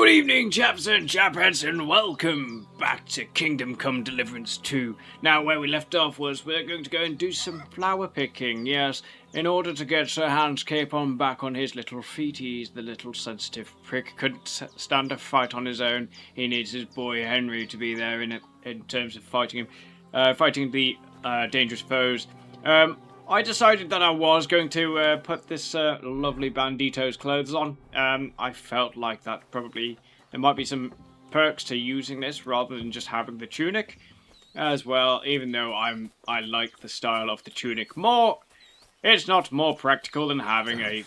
Good evening, chaps and chappettes, and welcome back to Kingdom Come Deliverance 2. Now, where we left off was we're going to go and do some flower picking, yes, in order to get Sir Hans Capon back on his little feet. He's the little sensitive prick, couldn't stand a fight on his own. He needs his boy Henry to be there in terms of fighting him, fighting the dangerous foes. I decided that I was going to put this lovely bandito's clothes on. I felt like that probably there might be some perks to using this rather than just having the tunic as well. Even though I like the style of the tunic more, it's not more practical than having a.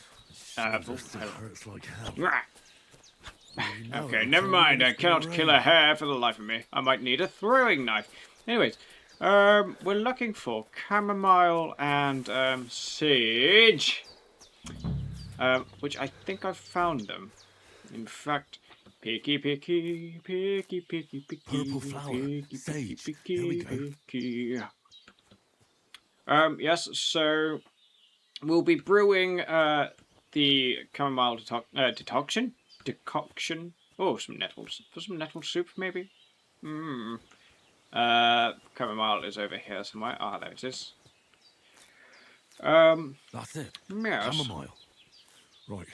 Okay, never mind. I cannot kill a hare for the life of me. I might need a throwing knife. Anyways. We're looking for chamomile and sage, which I think I've found them. In fact, picky. Purple flower, sage. Here we go. Yes. So we'll be brewing the chamomile decoction. Oh, some nettles for some nettle soup, maybe. Chamomile is over here somewhere. Ah, there it is. That's it. Yes. Chamomile. Right.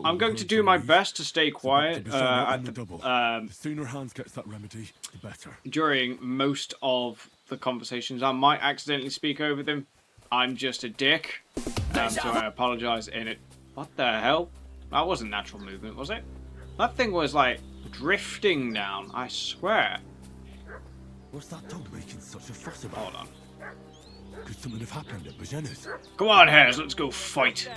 I'm going to do my best to stay quiet the sooner Hans gets that remedy, the better. During most of the conversations. I might accidentally speak over them. I'm just a dick. So I apologise in it. What the hell? That wasn't natural movement, was it? That thing was like drifting down, I swear. What's that dog making such a fuss about? Hold on. Could something have happened at Bajena's? Come on, hares, let's go fight.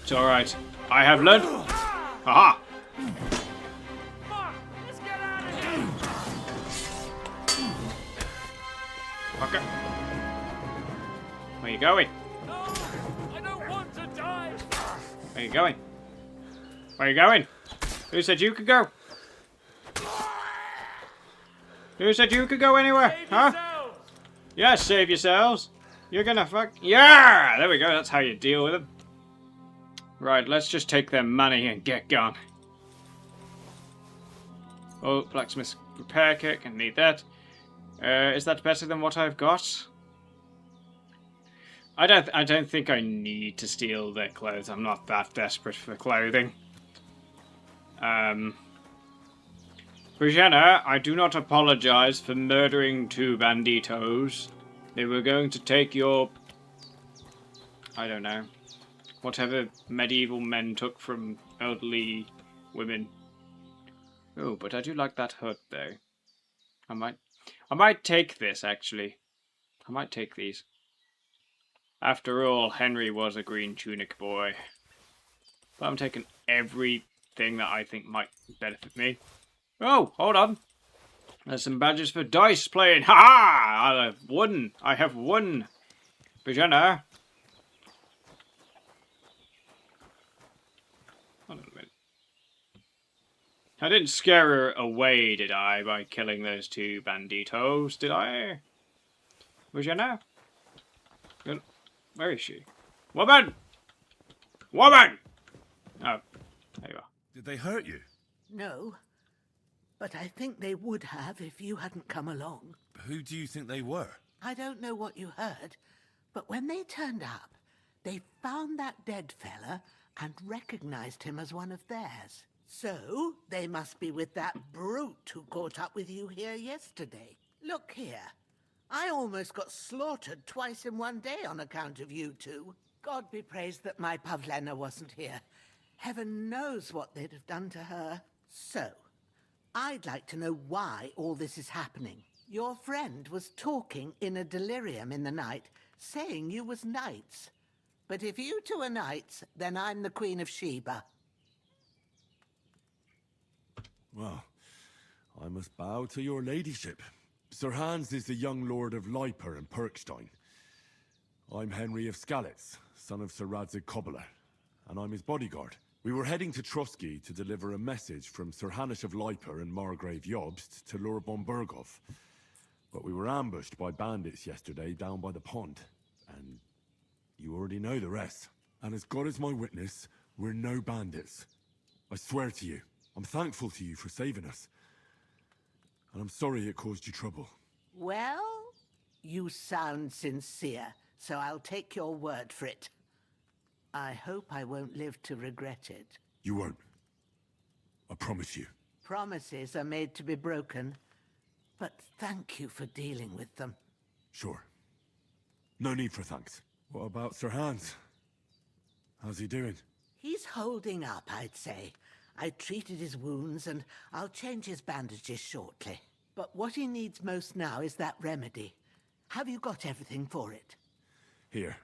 It's alright. I have learned. Haha! Okay. Where you going? I don't want to die. Where you going? Where you going? Who said you could go? Who said you could go anywhere? Huh? Yeah, save yourselves. You're gonna fuck. Yeah! There we go. That's how you deal with them. Right, let's just take their money and get gone. Oh, blacksmith's repair kit. I need that. Is that better than what I've got? I don't think I need to steal their clothes. I'm not that desperate for clothing. Brianna, I do not apologize for murdering 2 banditos. They were going to take your... I don't know. Whatever medieval men took from elderly women. Oh, but I do like that hood, though. I might take this, actually. I might take these. After all, Henry was a green tunic boy. But I'm taking everything that I think might benefit me. Oh, hold on. There's some badges for dice playing. Ha ha! I have won. I have won. Brianna. Hold on a minute. I didn't scare her away, did I, by killing those 2 banditos, did I? Brianna? Where is she? Woman! Woman! Oh, there you are. Did they hurt you? No, but I think they would have if you hadn't come along. Who do you think they were? I don't know what you heard, but when they turned up, they found that dead fella and recognized him as one of theirs. So, they must be with that brute who caught up with you here yesterday. Look here. I almost got slaughtered twice in one day on account of you 2. God be praised that my Pavlena wasn't here. Heaven knows what they'd have done to her. So, I'd like to know why all this is happening. Your friend was talking in a delirium in the night, saying you was knights. But if you 2 are knights, then I'm the Queen of Sheba. Well, I must bow to your ladyship. Sir Hans is the young lord of Leiper and Perkstein. I'm Henry of Skalitz, son of Sir Radzig Kobyla, and I'm his bodyguard. We were heading to Trusky to deliver a message from Sir Hanush of Leiper and Margrave Jobst to Lord Bombergov. But we were ambushed by bandits yesterday down by the pond, and You already know the rest. And as God is my witness, we're no bandits. I swear to you, I'm thankful to you for saving us. And I'm sorry it caused you trouble. Well, you sound sincere, so I'll take your word for it. I hope I won't live to regret it. You won't. I promise you. Promises are made to be broken, but thank you for dealing with them. Sure. No need for thanks. What about Sir Hans? How's he doing? He's holding up, I'd say. I treated his wounds, and I'll change his bandages shortly. But what he needs most now is that remedy. Have you got everything for it? Here.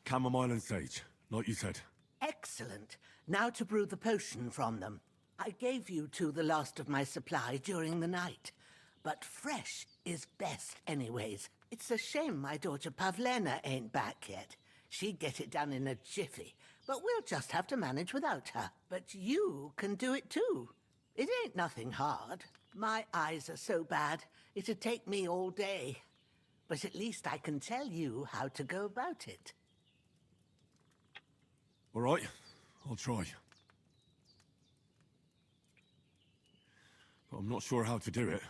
Chamomile and sage, like you said. Excellent. Now to brew the potion from them. I gave you two the last of my supply during the night. But fresh is best anyways. It's a shame my daughter Pavlena ain't back yet. She'd get it done in a jiffy. But we'll just have to manage without her. But you can do it too. It ain't nothing hard. My eyes are so bad, it'd take me all day. But at least I can tell you how to go about it. All right, I'll try. But I'm not sure how to do it.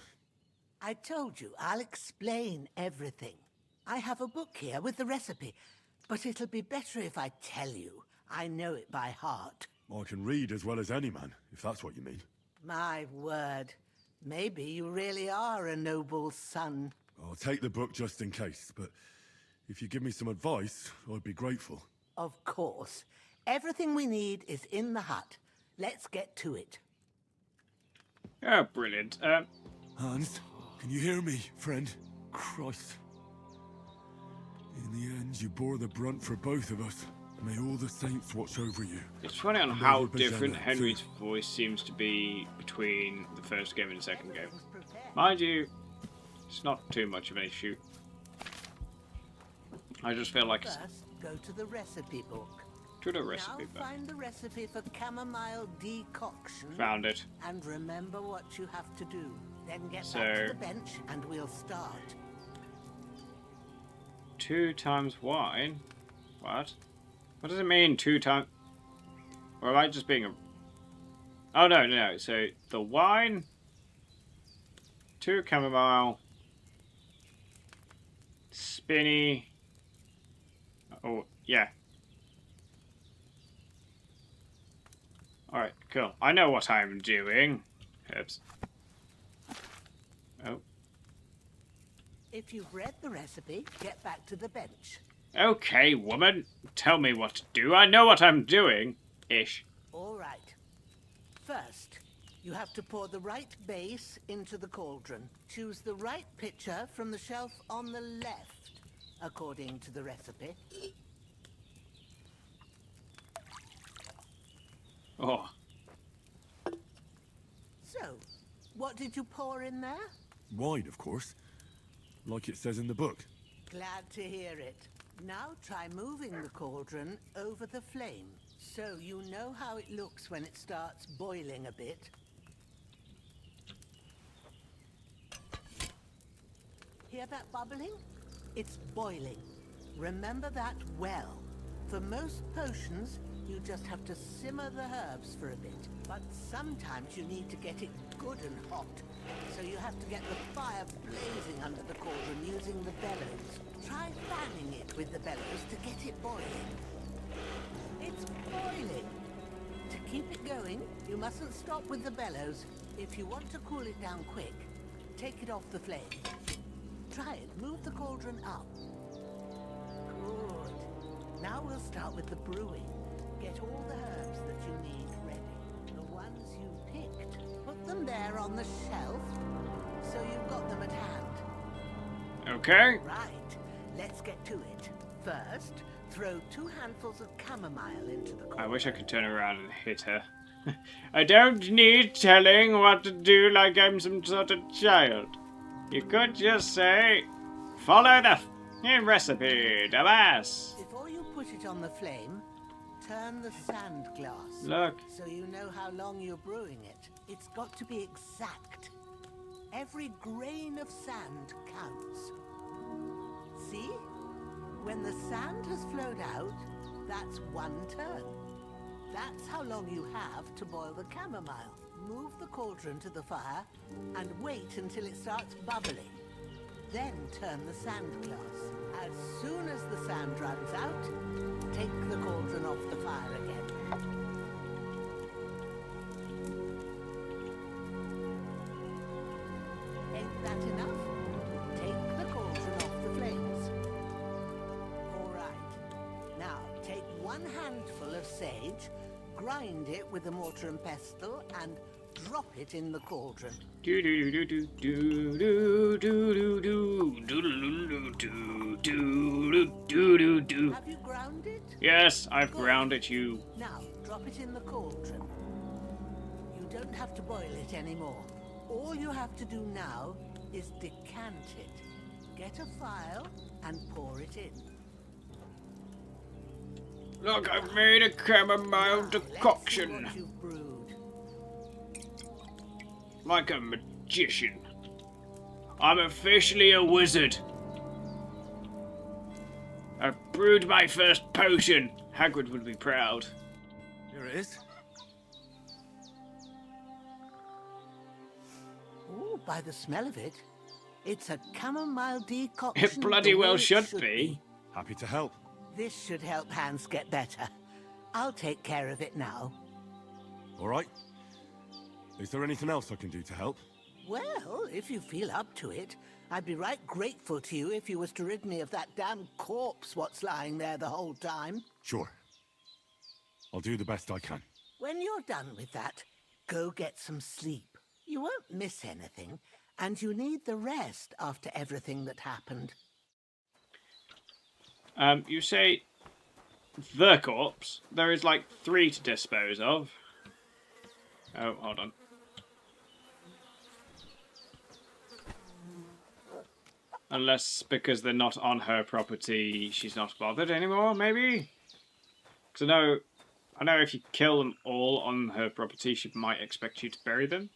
I told you, I'll explain everything. I have a book here with the recipe, but it'll be better if I tell you. I know it by heart. I can read as well as any man, if that's what you mean. My word. Maybe you really are a noble son. I'll take the book just in case, but if you give me some advice, I'd be grateful. Of course. Everything we need is in the hut. Let's get to it. Oh, brilliant. Hans, can you hear me, friend? Christ. In the end, you bore the brunt for both of us. May all the saints watch over you. It's funny on how different Henry's voice seems to be between the first game and the second game. Mind you, it's not too much of an issue. I just feel like it's... First, go to the recipe book. To the recipe Now book. find the recipe for chamomile decoction. Found it. And remember what you have to do. Then get back to the bench and we'll start. 2 times wine? What? What does it mean, 2 times... Or am I just being a... Oh, no. So, the wine... 2 chamomile... Spinny... Oh, yeah. Alright, cool. I know what I'm doing. Oops. Oh. If you've read the recipe, get back to the bench. Okay, woman. Tell me what to do. I know what I'm doing. Ish. All right. First, you have to pour the right base into the cauldron. Choose the right pitcher from the shelf on the left, according to the recipe. Oh. So, what did you pour in there? Wine, of course. Like it says in the book. Glad to hear it. Now try moving the cauldron over the flame, so you know how it looks when it starts boiling a bit. Hear that bubbling? It's boiling. Remember that well. For most potions, you just have to simmer the herbs for a bit. But sometimes you need to get it good and hot. So you have to get the fire blazing under the cauldron using the bellows. Try fanning it with the bellows to get it boiling. It's boiling. To keep it going, you mustn't stop with the bellows. If you want to cool it down quick, take it off the flame. Try it. Move the cauldron up. Good. Now we'll start with the brewing. Get all the herbs that you need ready. The ones you picked. Put them there on the shelf, so you've got them at hand. Okay. Right. Let's get to it. First, throw 2 handfuls of chamomile into the cauldron. I wish I could turn around and hit her. I don't need telling what to do like I'm some sort of child. You could just say, follow the recipe, dumbass. Before you put it on the flame, turn the sand glass. Look. So you know how long you're brewing it. It's got to be exact. Every grain of sand counts. See? When the sand has flowed out, that's 1 turn. That's how long you have to boil the chamomile. Move the cauldron to the fire and wait until it starts bubbling. Then turn the sand glass. As soon as the sand runs out, take the cauldron off the fire again. Ain't that enough? Take the cauldron off the flames. All right. Now, take 1 handful of sage, grind it with a mortar and pestle, and drop it in the cauldron. Do do do do do do do do do do do do do do. Have you ground it? Yes, I've ground it, you. Now, drop it in the cauldron. You don't have to boil it anymore. All you have to do now is decant it. Get a phial and pour it in. Look, I've made a chamomile decoction. Let's see what you've brewed. Like a magician. I'm officially a wizard. I've brewed my first potion. Hagrid would be proud. Here it is. Oh, by the smell of it, it's a chamomile decoction. It bloody the well way it should be. Happy to help. This should help Hans get better. I'll take care of it now. All right. Is there anything else I can do to help? Well, if you feel up to it, I'd be right grateful to you if you was to rid me of that damn corpse what's lying there the whole time. Sure. I'll do the best I can. When you're done with that, go get some sleep. You won't miss anything, and you need the rest after everything that happened. You say the corpse. There is like 3 to dispose of. Oh, hold on. Unless because they're not on her property, she's not bothered anymore, maybe? Because I know if you kill them all on her property, she might expect you to bury them.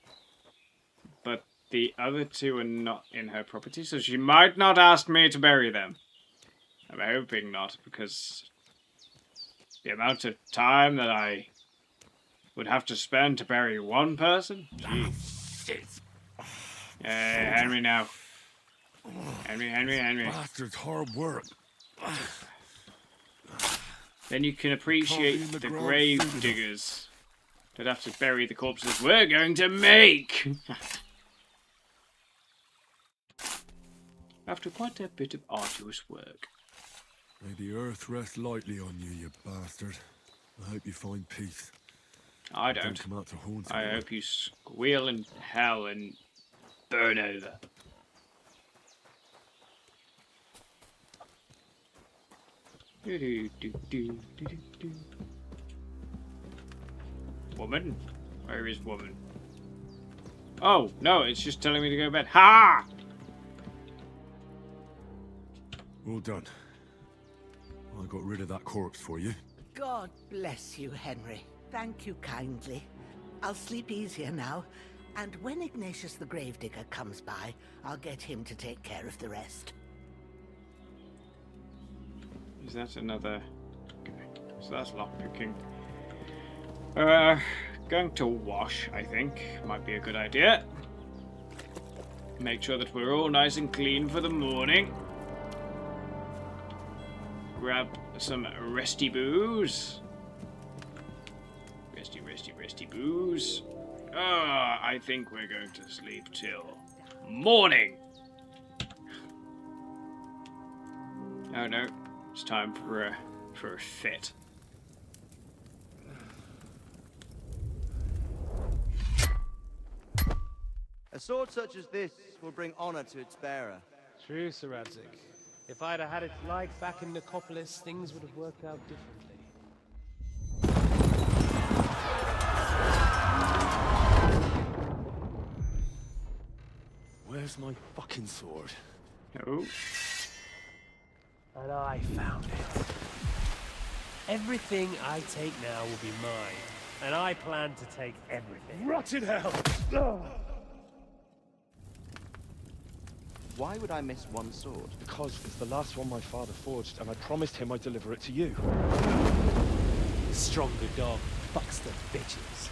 But the other 2 are not in her property, so she might not ask me to bury them. I'm hoping not, because the amount of time that I would have to spend to bury 1 person? Jeez. Shit. Henry now. Henry. Bastard's hard work. Then you can appreciate the grave diggers that have to bury the corpses we're going to make. After quite a bit of arduous work. May the earth rest lightly on you, you bastard. I hope you find peace. I don't. Come out to haunt I hope you squeal in hell and burn over. Woman? Where is woman? Oh, no, it's just telling me to go to bed. Ha! Well done. I got rid of that corpse for you. God bless you, Henry. Thank you kindly. I'll sleep easier now, and when Ignatius the Gravedigger comes by, I'll get him to take care of the rest. Is that another... Okay, so that's lockpicking. Going to wash, I think, might be a good idea. Make sure that we're all nice and clean for the morning. Grab some resty booze. Resty booze. I think we're going to sleep till morning. Oh no, it's time for a fit. A sword such as this will bring honor to its bearer. True, Sir Radzik. If I'd have had its like back in Nicopolis, things would have worked out differently. Where's my fucking sword? Oh. And I found it. Everything I take now will be mine, and I plan to take everything. Rot in hell! Why would I miss one sword? Because it's the last one my father forged, and I promised him I'd deliver it to you. Stronger dog fucks the bitches.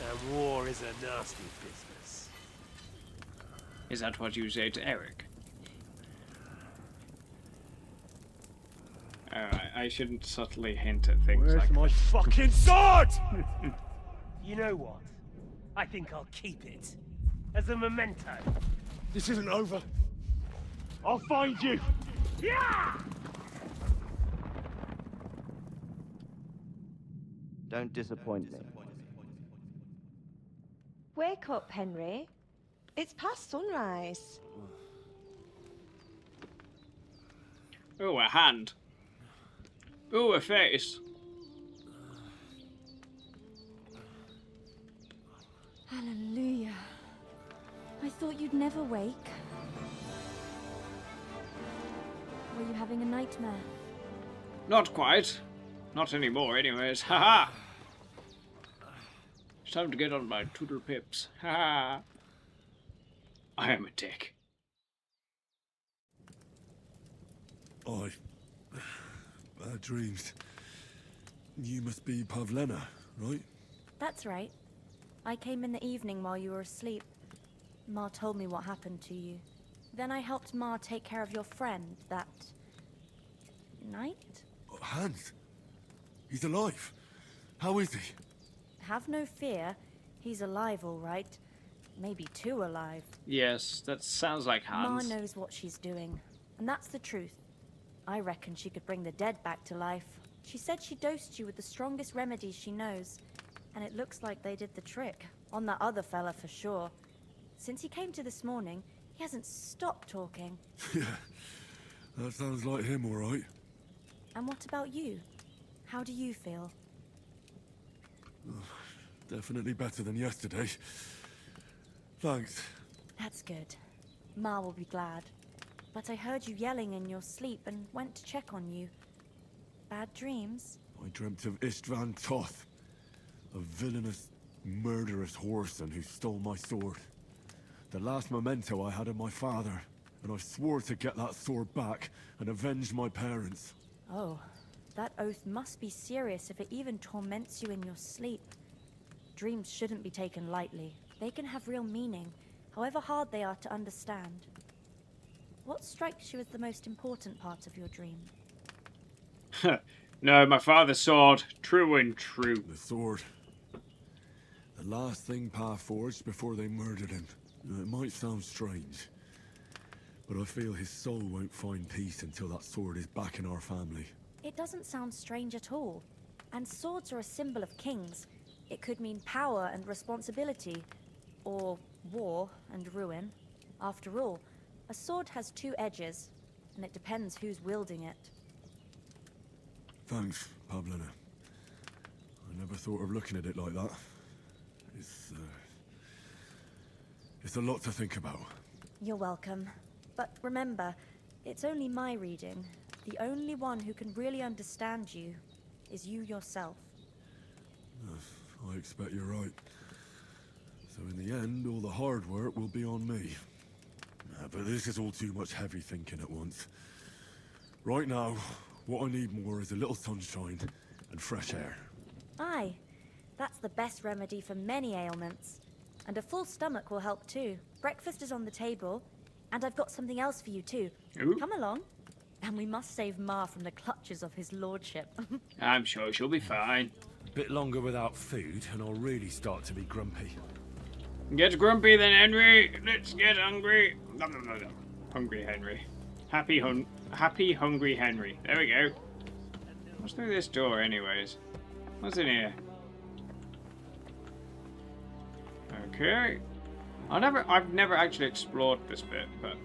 And war is a nasty business. Is that what you say to Eric? I shouldn't subtly hint at things Where's like my fucking sword? You know what? I think I'll keep it. As a memento. This isn't over. I'll find you! Yeah! Don't disappoint me. Wake up, Henry. It's past sunrise. Oh, a hand. Oh, a face. Hallelujah. I thought you'd never wake. Were you having a nightmare? Not quite. Not anymore, anyways. Haha! It's time to get on my toodle pips. Haha! I am a dick. Bad dreams. You must be Pavlena, right? That's right. I came in the evening while you were asleep. Ma told me what happened to you. Then I helped Ma take care of your friend that night? Hans? He's alive. How is he? Have no fear. He's alive, all right. Maybe too alive. Yes, that sounds like Hans. Ma knows what she's doing, and that's the truth. I reckon she could bring the dead back to life. She said she dosed you with the strongest remedies she knows, and it looks like they did the trick. On that other fella for sure. Since he came to this morning, he hasn't stopped talking. Yeah, that sounds like him, all right. And what about you? How do you feel? Definitely better than yesterday. Thanks. That's good. Ma will be glad. But I heard you yelling in your sleep and went to check on you. Bad dreams? I dreamt of Istvan Toth, a villainous, murderous whoreson who stole my sword. The last memento I had of my father, and I swore to get that sword back and avenge my parents. Oh, that oath must be serious if it even torments you in your sleep. Dreams shouldn't be taken lightly. They can have real meaning, however hard they are to understand. What strikes you as the most important part of your dream? No, my father's sword. True and true. The sword. The last thing Pa forged before they murdered him. It might sound strange, but I feel his soul won't find peace until that sword is back in our family. It doesn't sound strange at all. And swords are a symbol of kings. It could mean power and responsibility, or war and ruin. After all, a sword has two edges, and it depends who's wielding it. Thanks, Pavlena. I never thought of looking at it like that. It's a lot to think about. You're welcome. But remember, it's only my reading. The only one who can really understand you is you yourself. I expect you're right. So in the end, all the hard work will be on me. But this is all too much heavy thinking at once. Right now, what I need more is a little sunshine and fresh air. Aye, that's the best remedy for many ailments. And a full stomach will help too. Breakfast is on the table, and I've got something else for you too. Ooh. Come along. And we must save Ma from the clutches of his lordship. I'm sure she'll be fine. A bit longer without food, and I'll really start to be grumpy. Get grumpy then, Henry. Let's get hungry. Nom, nom, nom, nom. Hungry Henry. Happy hungry Henry. There we go. What's through this door, anyways? What's in here? Okay. I've never actually explored this bit, but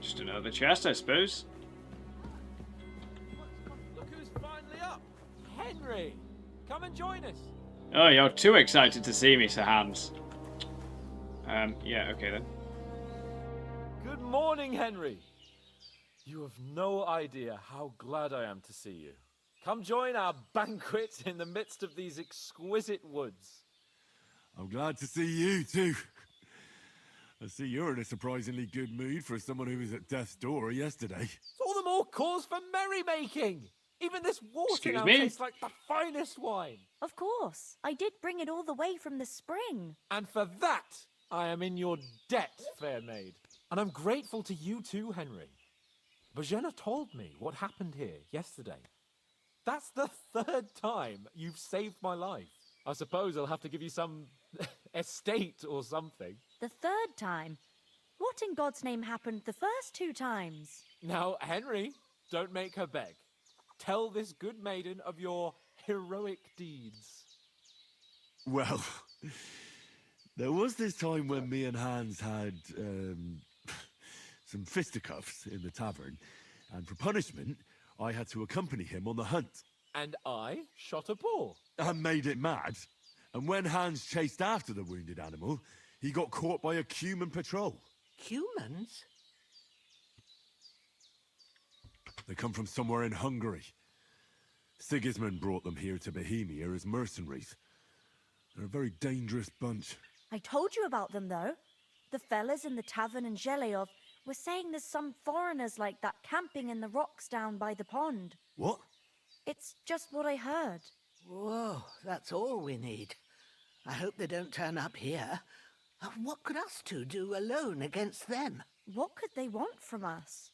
just another chest, I suppose. Look who's finally up! Henry! Come and join us! Oh, you're too excited to see me, Sir Hans. Yeah, okay then. Good morning, Henry! You have no idea how glad I am to see you. Come join our banquet in the midst of these exquisite woods. I'm glad to see you too. I see you're in a surprisingly good mood for someone who was at death's door yesterday. It's all the more cause for merrymaking. Even this water Excuse now me? tastes like the finest wine. Of course. I did bring it all the way from the spring. And for that, I am in your debt, fair maid. And I'm grateful to you too, Henry. Bajena told me what happened here yesterday. That's the 3rd time you've saved my life. I suppose I'll have to give you some estate or something. The 3rd time? What in God's name happened the first 2 times? Now, Henry, don't make her beg. Tell this good maiden of your heroic deeds. Well, there was this time when me and Hans had some fisticuffs in the tavern, and for punishment, I had to accompany him on the hunt. And I shot a boar. And made it mad. And when Hans chased after the wounded animal, he got caught by a human patrol. Humans? They come from somewhere in Hungary. Sigismund brought them here to Bohemia as mercenaries. They're a very dangerous bunch. I told you about them, though. The fellas in the tavern in Zheleyov were saying there's some foreigners like that camping in the rocks down by the pond. What? It's just what I heard. Whoa, that's all we need. I hope they don't turn up here. What could us two do alone against them? What could they want from us?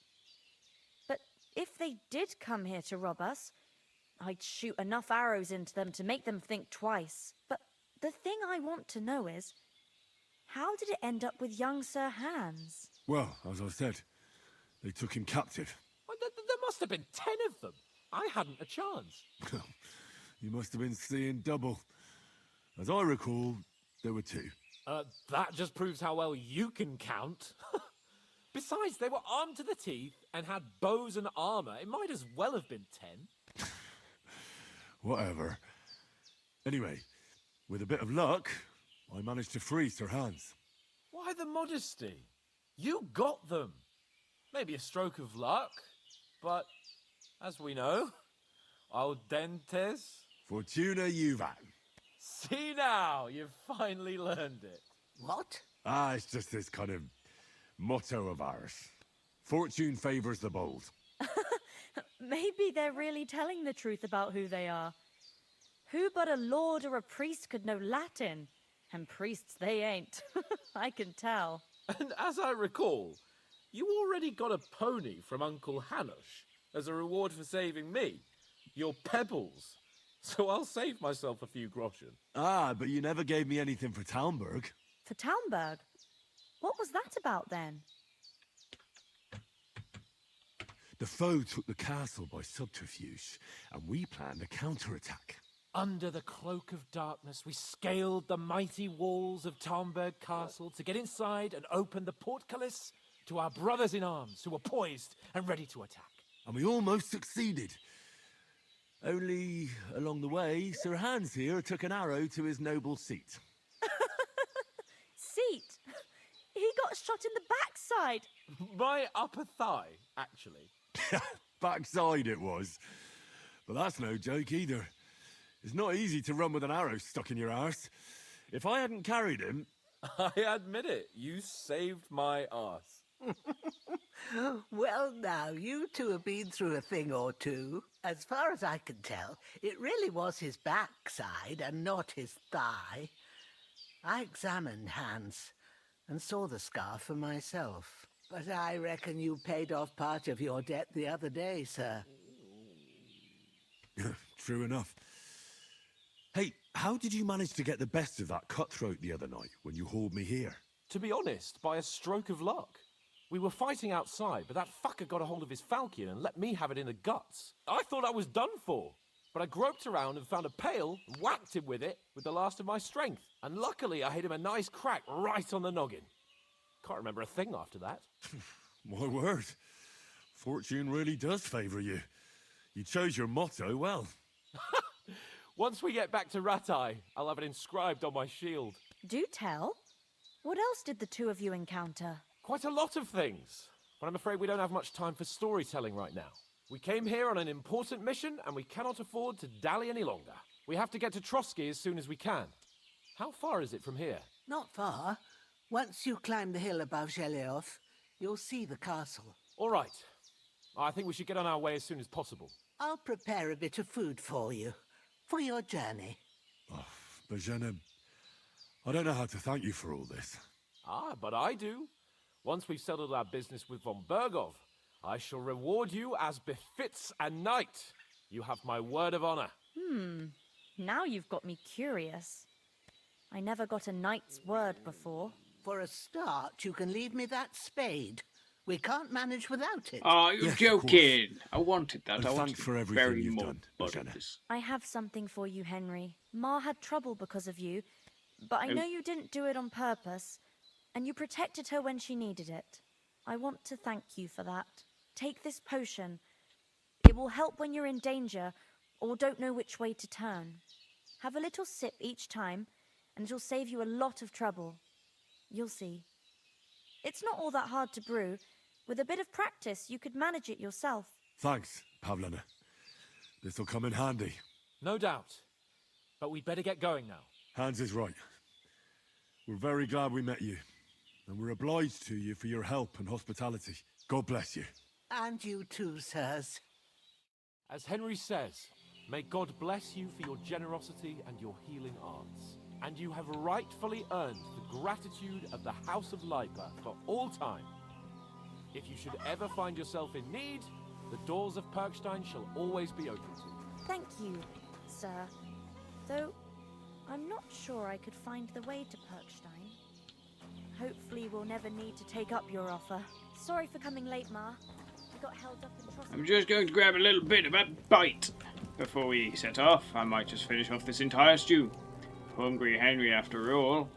But if they did come here to rob us, I'd shoot enough arrows into them to make them think twice. But the thing I want to know is, how did it end up with young Sir Hans? Well, as I said, they took him captive. Well, there must have been 10 of them. I hadn't a chance. You must have been seeing double. As I recall, there were 2. That just proves how well you can count. Besides, they were armed to the teeth and had bows and armor. It might as well have been 10. Whatever. Anyway, with a bit of luck, I managed to free Sir Hans. Why the modesty? You got them. Maybe a stroke of luck, but as we know, al dentes. Fortuna juvat. See now, you've finally learned it. What? It's just this kind of motto of ours. Fortune favors the bold. Maybe they're really telling the truth about who they are. Who but a lord or a priest could know Latin? And priests they ain't. I can tell. And as I recall, you already got a pony from Uncle Hanush as a reward for saving me. Your pebbles. So I'll save myself a few groschen. But you never gave me anything for Talmberg. For Talmberg? What was that about then? The foe took the castle by subterfuge, and we planned a counterattack. Under the cloak of darkness, we scaled the mighty walls of Talmberg Castle to get inside and open the portcullis to our brothers in arms who were poised and ready to attack. And we almost succeeded. Only, along the way, Sir Hans here took an arrow to his noble seat. Seat? He got shot in the backside. My upper thigh, actually. Backside it was. But that's no joke either. It's not easy to run with an arrow stuck in your arse. If I hadn't carried him... I admit it, you saved my arse. Well, now, you two have been through a thing or two. As far as I can tell, it really was his backside and not his thigh. I examined Hans and saw the scar for myself. But I reckon you paid off part of your debt the other day, sir. True enough. Hey, how did you manage to get the best of that cutthroat the other night when you hauled me here? To be honest, by a stroke of luck. We were fighting outside, but that fucker got a hold of his falchion and let me have it in the guts. I thought I was done for, but I groped around and found a pail and whacked him with it with the last of my strength. And luckily, I hit him a nice crack right on the noggin. Can't remember a thing after that. My word. Fortune really does favour you. You chose your motto well. Once we get back to Ratai, I'll have it inscribed on my shield. Do tell. What else did the two of you encounter? Quite a lot of things, but I'm afraid we don't have much time for storytelling right now. We came here on an important mission, and we cannot afford to dally any longer. We have to get to Trotsky as soon as we can. How far is it from here? Not far. Once you climb the hill above Geleoth, you'll see the castle. All right. I think we should get on our way as soon as possible. I'll prepare a bit of food for you, for your journey. Oh, Bajena, I don't know how to thank you for all this. Ah, but I do. Once we've settled our business with von Bergov, I shall reward you as befits a knight. You have my word of honor. Now you've got me curious. I never got a knight's word before. For a start, you can leave me that spade. We can't manage without it. Oh, you're Yes, of joking. I wanted that. And I thanks wanted for everything very you've more done, blood Bajena. of this. I have something for you, Henry. Ma had trouble because of you, but I know you didn't do it on purpose, and you protected her when she needed it. I want to thank you for that. Take this potion. It will help when you're in danger or don't know which way to turn. Have a little sip each time, and it'll save you a lot of trouble. You'll see. It's not all that hard to brew. With a bit of practice, you could manage it yourself. Thanks, Pavlena. This'll come in handy. No doubt. But we'd better get going now. Hans is right. We're very glad we met you. And we're obliged to you for your help and hospitality. God bless you. And you too, sirs. As Henry says, may God bless you for your generosity and your healing arts. And you have rightfully earned the gratitude of the House of Lipa for all time. If you should ever find yourself in need, the doors of Perkstein shall always be open to you. Thank you, sir. Though, I'm not sure I could find the way to Perkstein. Hopefully we'll never need to take up your offer. Sorry for coming late, Ma. I got held up in trust. I'm just going to grab a little bit of a bite before we set off. I might just finish off this entire stew. Hungry Henry, after all.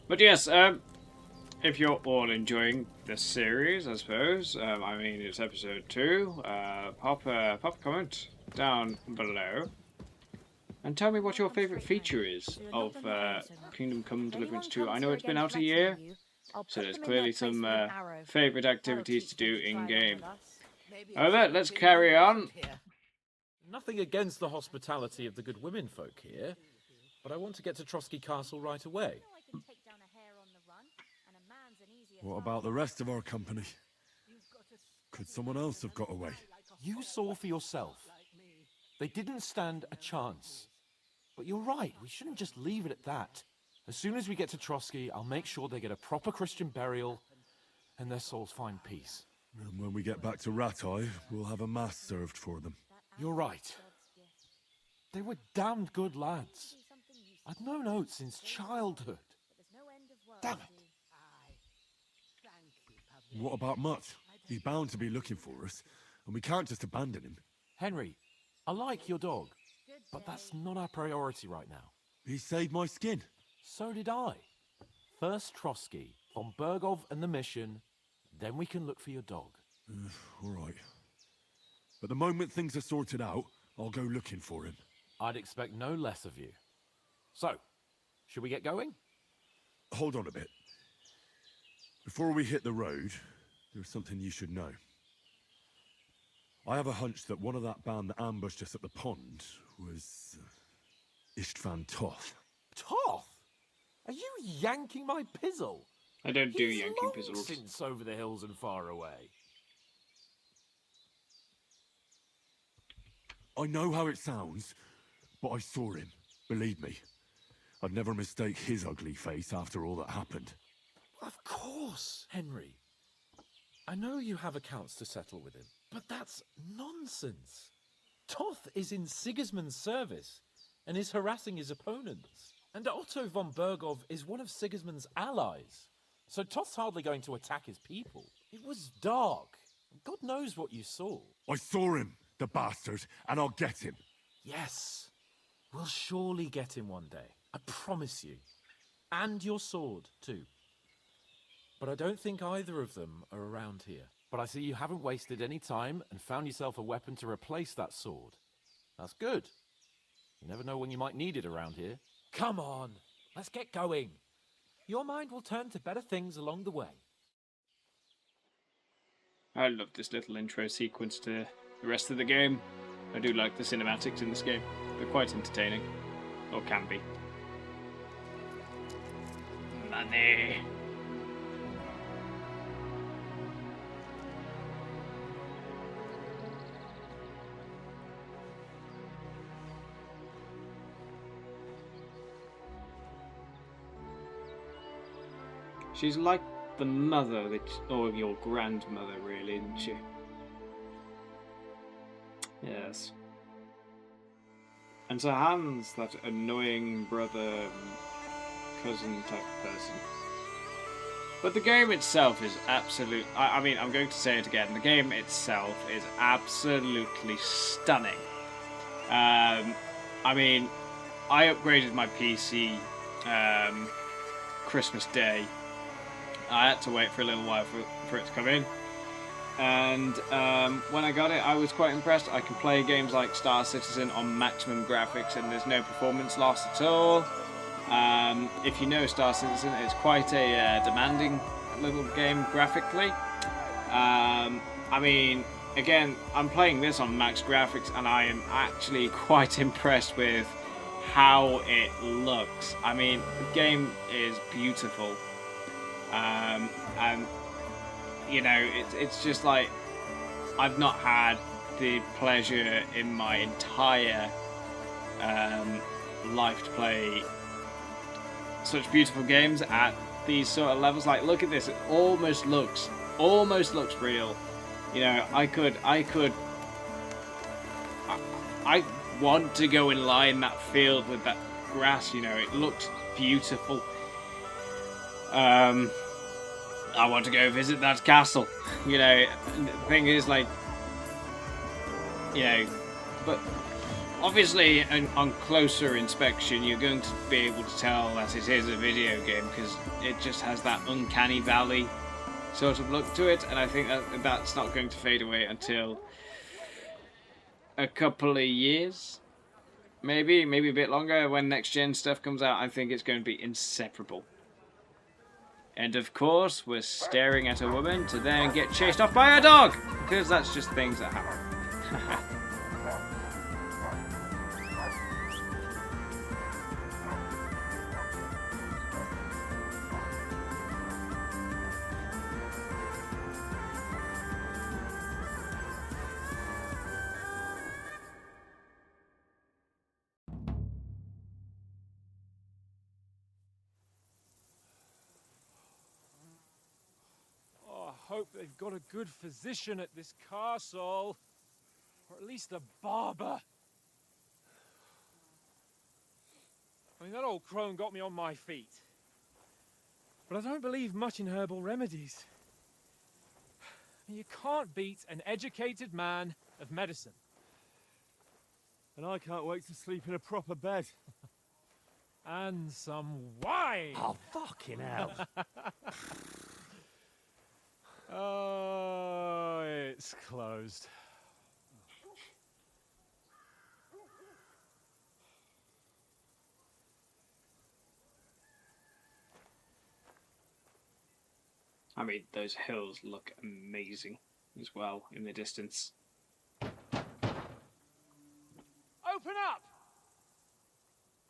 But yes, if you're all enjoying this series, I suppose, I mean, it's episode 2, pop a comment down below and tell me what your favourite feature is of Kingdom Come Deliverance 2. I know it's been out a year, so there's clearly some favourite activities to do in-game. Alright, let's carry on. Nothing against the hospitality of the good women folk here, but I want to get to Trotsky Castle right away. What about the rest of our company? Could someone else have got away? You saw for yourself. They didn't stand a chance. But you're right, we shouldn't just leave it at that. As soon as we get to Trotsky, I'll make sure they get a proper Christian burial and their souls find peace. And when we get back to Ratai, we'll have a mass served for them. You're right. They were damned good lads. I'd known Oates since childhood. Damn it. What about Mutt? He's bound to be looking for us, and we can't just abandon him. Henry, I like your dog, but that's not our priority right now. He saved my skin. So did I. First Trotsky, von Bergov and the mission, then we can look for your dog. All right. But the moment things are sorted out, I'll go looking for him. I'd expect no less of you. So, should we get going? Hold on a bit. Before we hit the road, there's something you should know. I have a hunch that one of that band that ambushed us at the pond was Istvan Toth. Toth? Are you yanking my pizzle? I don't do He's yanking long pizzles. since over the hills and far away. I know how it sounds, but I saw him. Believe me. I'd never mistake his ugly face after all that happened. Of course, Henry. I know you have accounts to settle with him, but that's nonsense. Toth is in Sigismund's service and is harassing his opponents. And Otto von Bergov is one of Sigismund's allies. So Toth's hardly going to attack his people. It was dark. God knows what you saw. I saw him, the bastard, and I'll get him. Yes, we'll surely get him one day. I promise you. And your sword, too. But I don't think either of them are around here. But I see you haven't wasted any time and found yourself a weapon to replace that sword. That's good. You never know when you might need it around here. Come on, let's get going. Your mind will turn to better things along the way. I love this little intro sequence to the rest of the game. I do like the cinematics in this game. They're quite entertaining. Or can be. Money. She's like the mother, or your grandmother, really, isn't she? Yes. And so Hans, that annoying brother, cousin type person. But the game itself is absolute. I mean, I'm going to say it again. The game itself is absolutely stunning. I mean, I upgraded my PC Christmas Day. I had to wait for a little while for it to come in. And when I got it, I was quite impressed. I can play games like Star Citizen on maximum graphics and there's no performance loss at all. If you know Star Citizen, it's quite a demanding little game graphically. I mean, again, I'm playing this on max graphics and I am actually quite impressed with how it looks. I mean, the game is beautiful. And you know, it's just like I've not had the pleasure in my entire life to play such beautiful games at these sort of levels. Like, look at this; it almost looks real. You know, I want to go and lie in that field with that grass. You know, it looks beautiful. I want to go visit that castle. You know, the thing is, like, you know, but obviously on closer inspection you're going to be able to tell that it is a video game because it just has that uncanny valley sort of look to it, and I think that's not going to fade away until a couple of years, maybe a bit longer. When next gen stuff comes out, I think it's going to be inseparable. And of course, we're staring at a woman to then get chased off by a dog! Because that's just things that happen. I hope they've got a good physician at this castle. Or at least a barber. I mean, that old crone got me on my feet. But I don't believe much in herbal remedies. You can't beat an educated man of medicine. And I can't wait to sleep in a proper bed. And some wine! Oh, fucking hell. Oh, it's closed. I mean, those hills look amazing as well in the distance. Open up!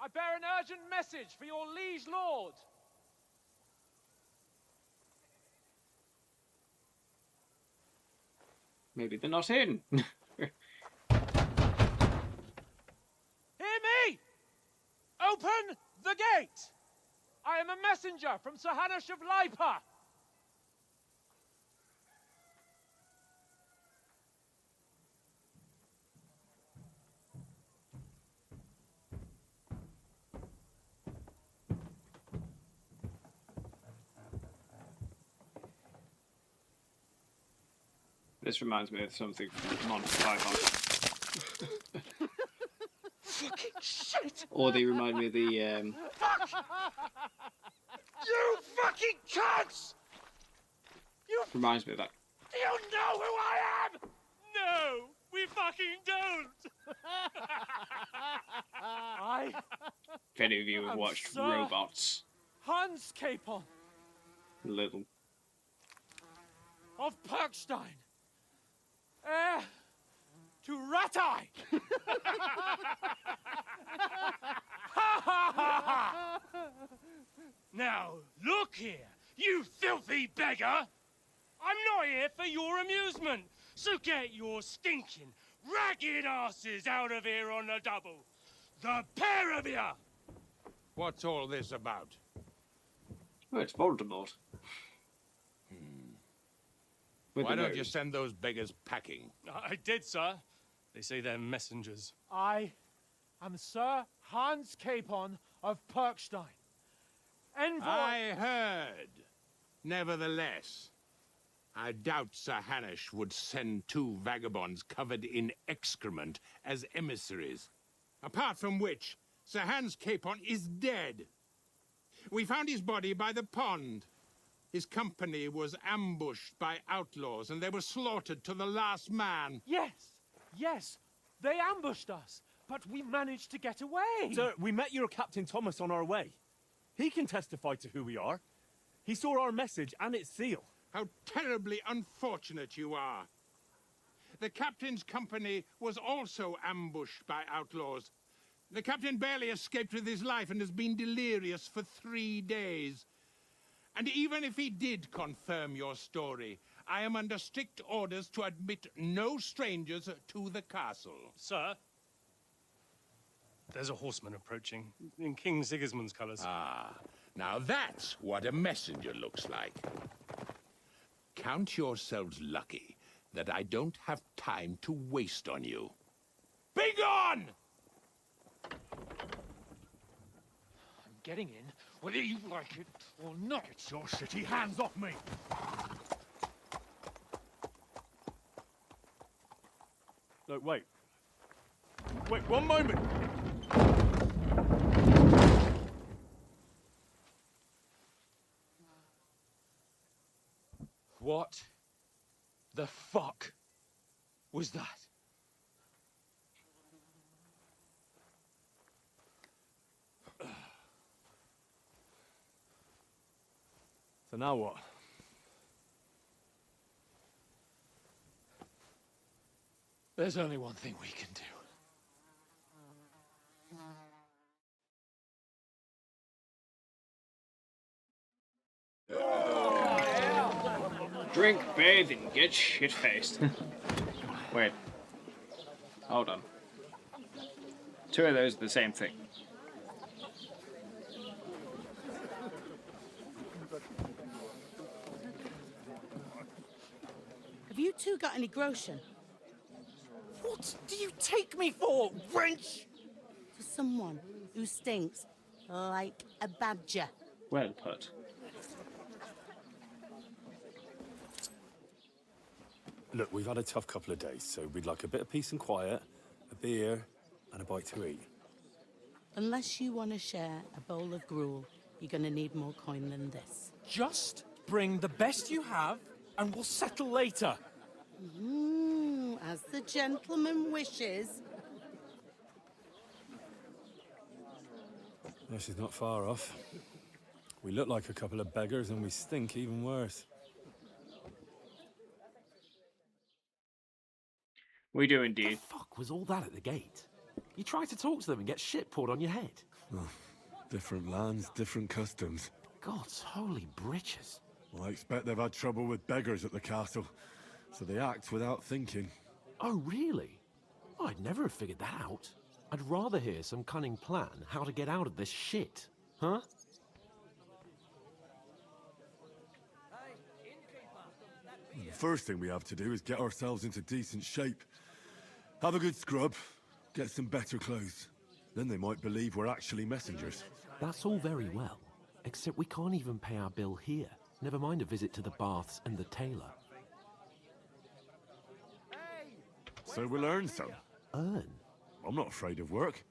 I bear an urgent message for your liege lord. Maybe they're not in. Hear me! Open the gate! I am a messenger from Sir Hanush of Lipa. This reminds me of something from Monty Python. Fucking shit! Or they remind me of the Fuck! You fucking cunts! You reminds me of that. Do you know who I am? No, we fucking don't. If any of you have I'm watched Sir Robots, Hans Capon little. of Perkstein, heir to Ratai. Now, look here, you filthy beggar! I'm not here for your amusement, so get your stinking, ragged asses out of here on the double. The pair of you! What's all this about? Oh, it's Voldemort. With Why the don't you nose. send those beggars packing? I did, sir. They say they're messengers. I am Sir Hans Capon of Perkstein. Envoy... I heard. Nevertheless, I doubt Sir Hanush would send two vagabonds covered in excrement as emissaries. Apart from which, Sir Hans Capon is dead. We found his body by the pond. His company was ambushed by outlaws, and they were slaughtered to the last man. Yes, yes, they ambushed us, but we managed to get away. Sir, we met your Captain Thomas on our way. He can testify to who we are. He saw our message and its seal. How terribly unfortunate you are. The captain's company was also ambushed by outlaws. The captain barely escaped with his life and has been delirious for 3 days. And even if he did confirm your story, I am under strict orders to admit no strangers to the castle. Sir, there's a horseman approaching, in King Sigismund's colours. Ah, now that's what a messenger looks like. Count yourselves lucky that I don't have time to waste on you. Be gone! I'm getting in, whether you like it or not. Get your shitty hands off me! No, wait. Wait, one moment! What the fuck was that? So now what? There's only one thing we can do. Drink, bathe, and get shit-faced. Wait. Hold on. Two of those are the same thing. Have you two got any groschen? What do you take me for, wench? For someone who stinks like a badger. Well put. Look, we've had a tough couple of days, so we'd like a bit of peace and quiet, a beer, and a bite to eat. Unless you want to share a bowl of gruel, you're going to need more coin than this. Just bring the best you have, and we'll settle later. As the gentleman wishes. No, she's not far off. We look like a couple of beggars, and we stink even worse. We do indeed. What the fuck was all that at the gate? You try to talk to them and get shit poured on your head. Oh, different lands, different customs. God's holy britches. Well, I expect they've had trouble with beggars at the castle, so they act without thinking. Oh, really? I'd never have figured that out. I'd rather hear some cunning plan how to get out of this shit. Huh? The first thing we have to do is get ourselves into decent shape. Have a good scrub, get some better clothes. Then they might believe we're actually messengers. That's all very well, except we can't even pay our bill here. Never mind a visit to the baths and the tailor. So we'll earn some. Earn? I'm not afraid of work.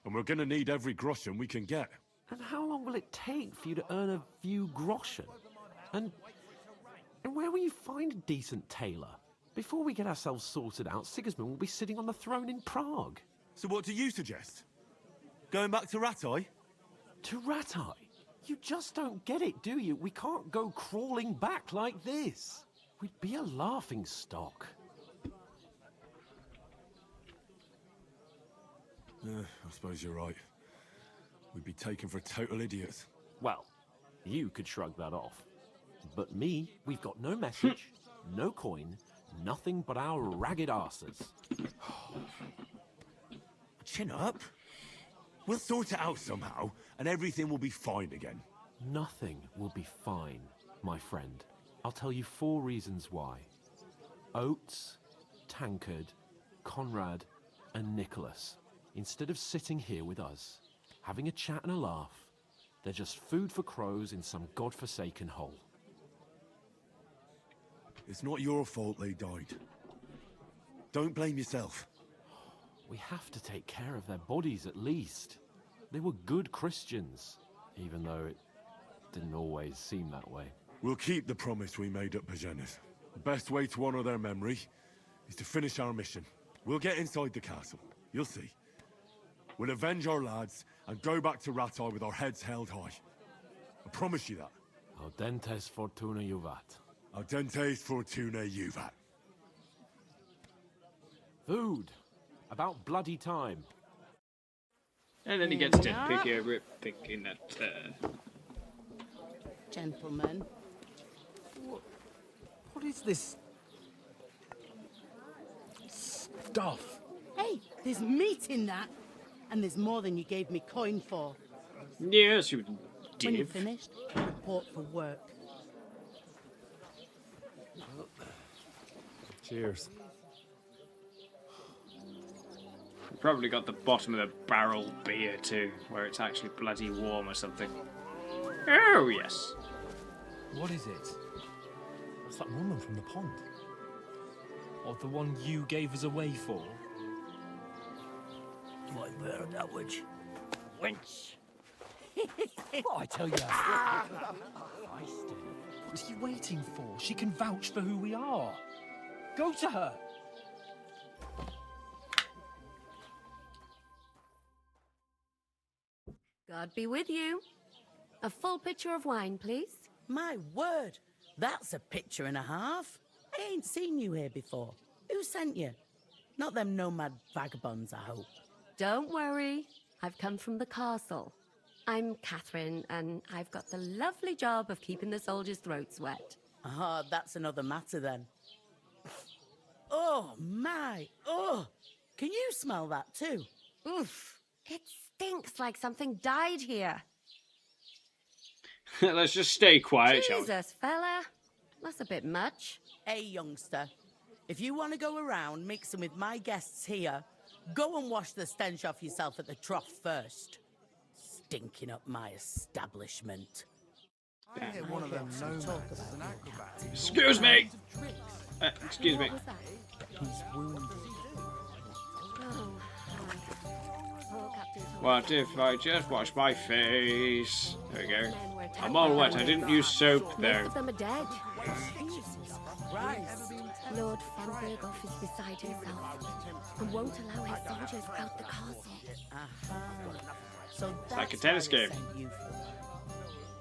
And we're gonna need every groschen we can get. And how long will it take for you to earn a few groschen? And where will you find a decent tailor? Before we get ourselves sorted out, Sigismund will be sitting on the throne in Prague. So what do you suggest? Going back to Ratai? To Ratai? You just don't get it, do you? We can't go crawling back like this. We'd be a laughing stock. I suppose you're right. We'd be taken for total idiots. Well, you could shrug that off. But me, we've got no message, no coin, nothing but our ragged arses. Chin up. We'll sort it out somehow, and everything will be fine again. Nothing will be fine, my friend. I'll tell you 4 reasons why. Oates, Tankard, Conrad, and Nicholas, instead of sitting here with us, having a chat and a laugh, they're just food for crows in some godforsaken hole. It's not your fault they died. Don't blame yourself. We have to take care of their bodies at least. They were good Christians, even though it didn't always seem that way. We'll keep the promise we made at Pagenis. The best way to honor their memory is to finish our mission. We'll get inside the castle. You'll see. We'll avenge our lads and go back to Ratai with our heads held high. I promise you that. Audentes fortuna juvat. Audentes fortuna juvat. Food. About bloody time. And then he gets to pick a rip picking that. Gentlemen. What is this stuff? Hey, there's meat in that. And there's more than you gave me coin for. Yes, you did. When you're finished, report for work. Cheers. Probably got the bottom of the barrel beer too, where it's actually bloody warm or something. Oh, yes. What is it? It's that woman from the pond. Or the one you gave us away for? My word, that witch. Wench. What I tell you? What are you waiting for? She can vouch for who we are. Go to her. God be with you. A full pitcher of wine, please. My word, that's a picture and a half. I ain't seen you here before. Who sent you? Not them nomad vagabonds, I hope. Don't worry. I've come from the castle. I'm Catherine, and I've got the lovely job of keeping the soldiers' throats wet. Ah, that's another matter then. Oh, my. Oh, can you smell that too? Oof. It stinks like something died here. Let's just stay quiet, shall we? Jesus, fella. That's a bit much. Hey, youngster. If you want to go around mixing with my guests here, go and wash the stench off yourself at the trough first. Stinking up my establishment. I hear one of them nomads is an acrobat. Excuse me! Excuse me. What if I just wash my face? There we go. I'm all wet. I didn't use soap though. Most of them are dead. Lord Fanbergoff is beside himself and won't allow his soldiers out the castle. So It's like a tennis game.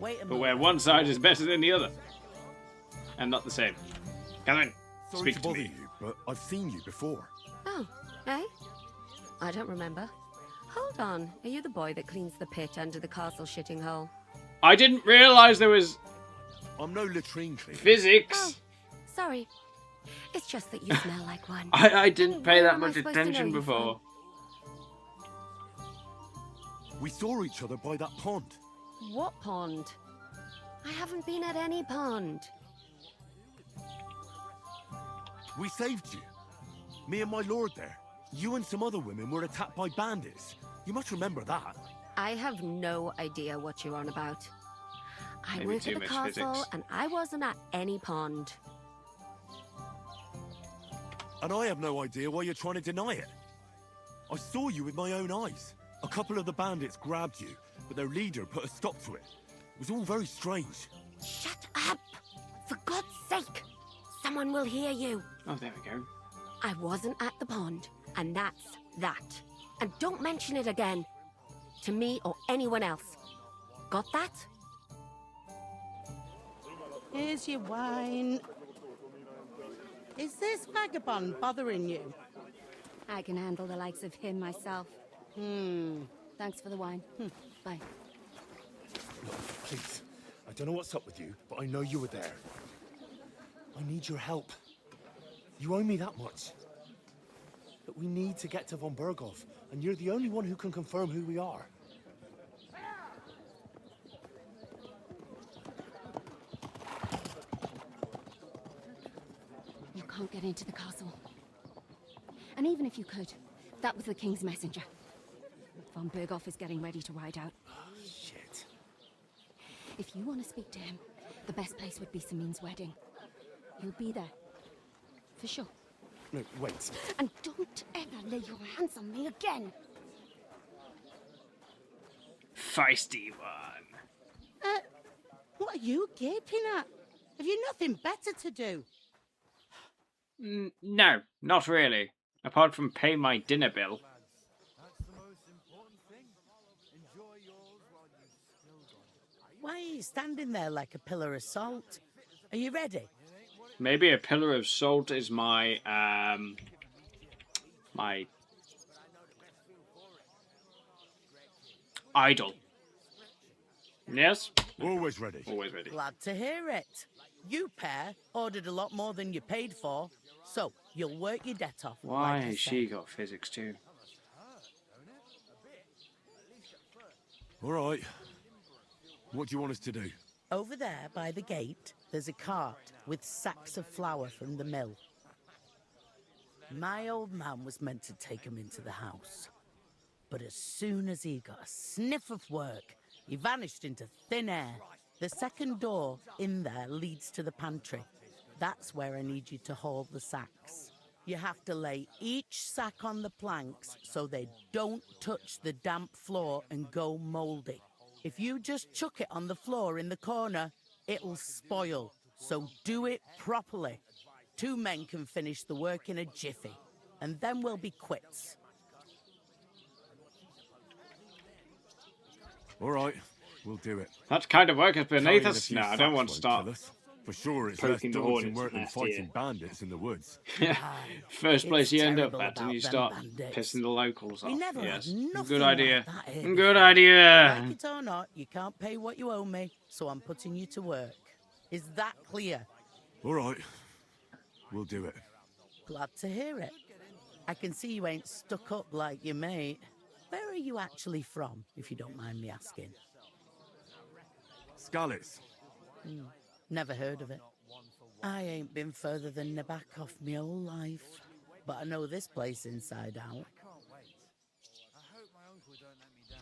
Wait a But where one side is better than the other. And not the same. Catherine, Sorry speak to to bother me. you, but I've seen you before. Oh, eh? I don't remember. Hold on. Are you the boy that cleans the pit under the castle shitting hole? I didn't realise there was... I'm no latrine cleaner. Physics. Oh, sorry. It's just that you smell like one. I didn't pay Where that am I much supposed to know attention you before. We saw each other by that pond. What pond? I haven't been at any pond. We saved you. Me and my lord there. You and some other women were attacked by bandits. You must remember that. I have no idea what you're on about. I Maybe work too at the much castle physics. and I wasn't at any pond. And I have no idea why you're trying to deny it. I saw you with my own eyes. A couple of the bandits grabbed you, but their leader put a stop to it. It was all very strange. Shut up! For God's sake! Someone will hear you. Oh, there we go. I wasn't at the pond, and that's that. And don't mention it again. To me or anyone else. Got that? Here's your wine. Is this vagabond bothering you? I can handle the likes of him myself. Thanks for the wine. Bye. Please. I don't know what's up with you, but I know you were there. I need your help. You owe me that much. But we need to get to von Berghoff, and you're the only one who can confirm who we are. You can't get into the castle. And even if you could, that was the King's messenger. Von Berghoff is getting ready to ride out. Shit. If you want to speak to him, the best place would be Samin's wedding. He'll be there. For sure. No, wait. And don't ever lay your hands on me again. Feisty one. What are you gaping at? Have you nothing better to do? No, not really. Apart from pay my dinner bill. Why are you standing there like a pillar of salt? Are you ready? Maybe a pillar of salt is my my idol. Yes? Always ready. Always ready. Glad to hear it. You pair ordered a lot more than you paid for, so you'll work your debt off. Why like I has said. she got physics too? All right. What do you want us to do? Over there by the gate, there's a cart with sacks of flour from the mill. My old man was meant to take 'em into the house. But as soon as he got a sniff of work, he vanished into thin air. The second door in there leads to the pantry. That's where I need you to haul the sacks. You have to lay each sack on the planks so they don't touch the damp floor and go mouldy. If you just chuck it on the floor in the corner, it'll spoil. So do it properly. 2 men can finish the work in a jiffy, and then we'll be quits. All right, we'll do it. That kind of work is beneath Carrying a us. few No, I don't sacks want to won't start kill us. For sure, it's less poking the daunting hornets work than next fighting year. bandits in the woods. First place you end up terrible at, and you about start them bandits. pissing the locals off. We never Yes, had nothing good idea. like that here Good before. idea. Like it or not, you can't pay what you owe me, so I'm putting you to work. Is that clear? All right, we'll do it. Glad to hear it. I can see you ain't stuck up like your mate. Where are you actually from, if you don't mind me asking? Skalitz. Never heard of it. I ain't been further than Nabakov my whole life, but I know this place inside out.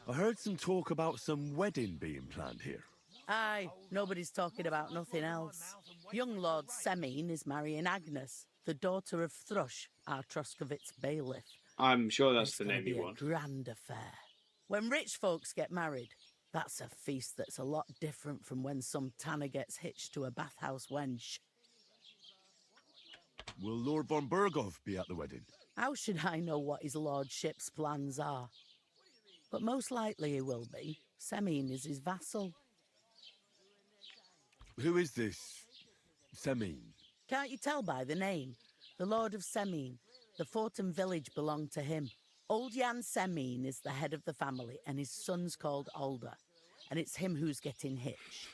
I heard some talk about some wedding being planned here. Aye, nobody's talking about nothing else. Young Lord Semin is marrying Agnes, the daughter of Thrush, our Troskovitz bailiff. I'm sure that's It's the gonna name be you a want. grand affair. When rich folks get married, that's a feast that's a lot different from when some tanner gets hitched to a bathhouse wench. Will Lord von Berghoff be at the wedding? How should I know what his lordship's plans are? But most likely he will be. Semin is his vassal. Who is this Semin? Can't you tell by the name? The Lord of Semin. The fort and village belong to him. Old Jan Semin is the head of the family, and his son's called Alder. And it's him who's getting hitched.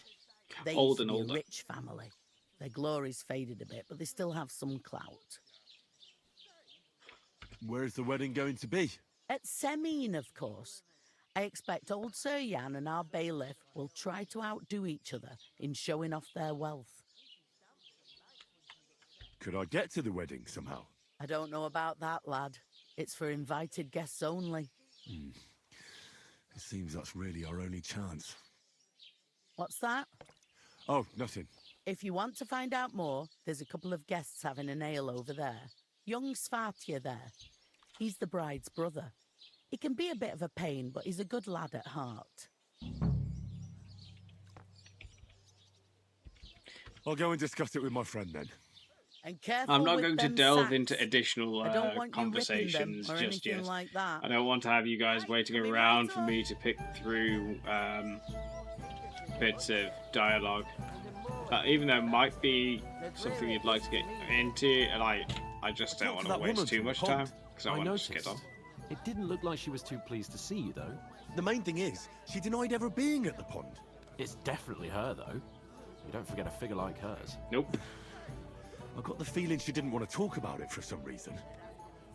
They Old used to and be older. a rich family. Their glory's faded a bit, but they still have some clout. Where's the wedding going to be? At Semin, of course. I expect old Sir Jan and our bailiff will try to outdo each other in showing off their wealth. Could I get to the wedding somehow? I don't know about that, lad. It's for invited guests only. It seems that's really our only chance. What's that? Oh, nothing. If you want to find out more, there's a couple of guests having an ale over there. Young Svartje there. He's the bride's brother. He can be a bit of a pain, but he's a good lad at heart. I'll go and discuss it with my friend then. And careful I'm not with going to them delve sacks. into additional I don't want you conversations ripping them or just anything yet. like that. I don't want to have you guys waiting around for me to pick through bits of dialogue. Even though it might be something you'd like to get into, and I just don't want to waste too much time because I want to just get on. It didn't look like she was too pleased to see you, though. The main thing is, she denied ever being at the pond. It's definitely her, though. You don't forget a figure like hers. Nope. I got the feeling she didn't want to talk about it for some reason.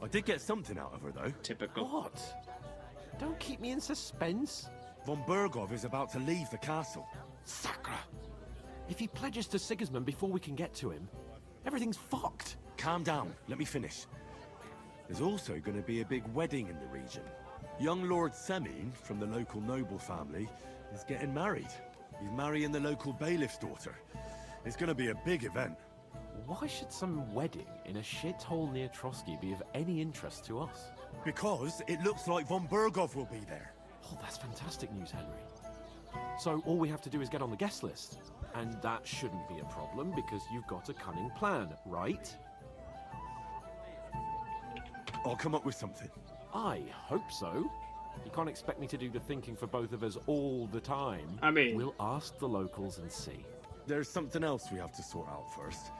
I did get something out of her, though. Typical. What? Don't keep me in suspense. Von Bergov is about to leave the castle. Sacra! If he pledges to Sigismund before we can get to him, everything's fucked. Calm down. Let me finish. There's also going to be a big wedding in the region. Young Lord Semin, from the local noble family, is getting married. He's marrying the local bailiff's daughter. It's going to be a big event. Why should some wedding in a shithole near Trotsky be of any interest to us? Because it looks like Von Bergov will be there. Oh, that's fantastic news, Henry. So all we have to do is get on the guest list. And that shouldn't be a problem because you've got a cunning plan, right? I'll come up with something. I hope so. You can't expect me to do the thinking for both of us all the time. I mean... We'll ask the locals and see. There's something else we have to sort out first.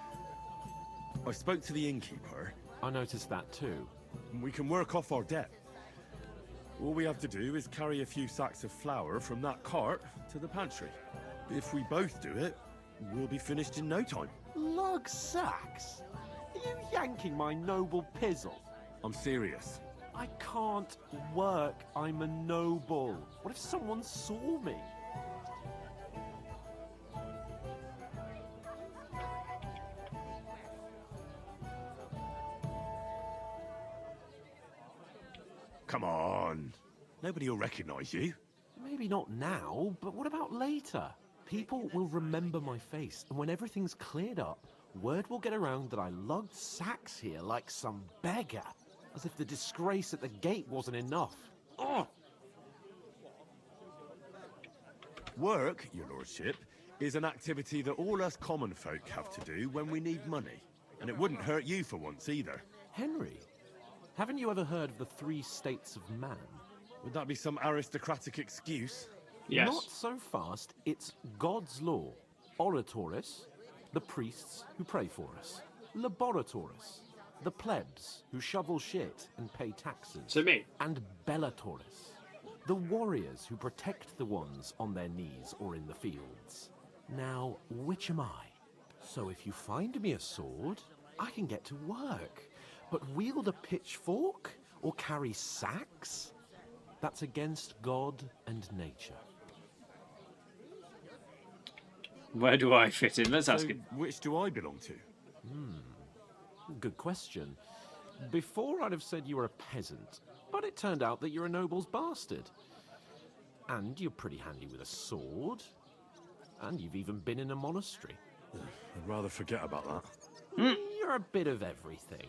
I spoke to the innkeeper. I noticed that too. We can work off our debt. All we have to do is carry a few sacks of flour from that cart to the pantry. If we both do it, we'll be finished in no time. Lug sacks? Are you yanking my noble pizzle? I'm serious. I can't work. I'm a noble. What if someone saw me? Come on. Nobody will recognize you. Maybe not now, but what about later? People will remember my face, and when everything's cleared up, word will get around that I lugged sacks here like some beggar. As if the disgrace at the gate wasn't enough. Ugh. Work, your lordship, is an activity that all us common folk have to do when we need money. And it wouldn't hurt you for once either. Henry, haven't you ever heard of the 3 states of man? Would that be some aristocratic excuse? Yes. Not so fast. It's God's law. Oratoris, the priests who pray for us. Laboratoris, the plebs who shovel shit and pay taxes. To me. And Bellatoris, the warriors who protect the ones on their knees or in the fields. Now, which am I? So if you find me a sword, I can get to work. But wield a pitchfork or carry sacks? That's against God and nature. Where do I fit in? Let's ask So, him. which do I belong to? Good question. Before I'd have said you were a peasant, but it turned out that you're a noble's bastard. And you're pretty handy with a sword. And you've even been in a monastery. I'd rather forget about that. You're a bit of everything.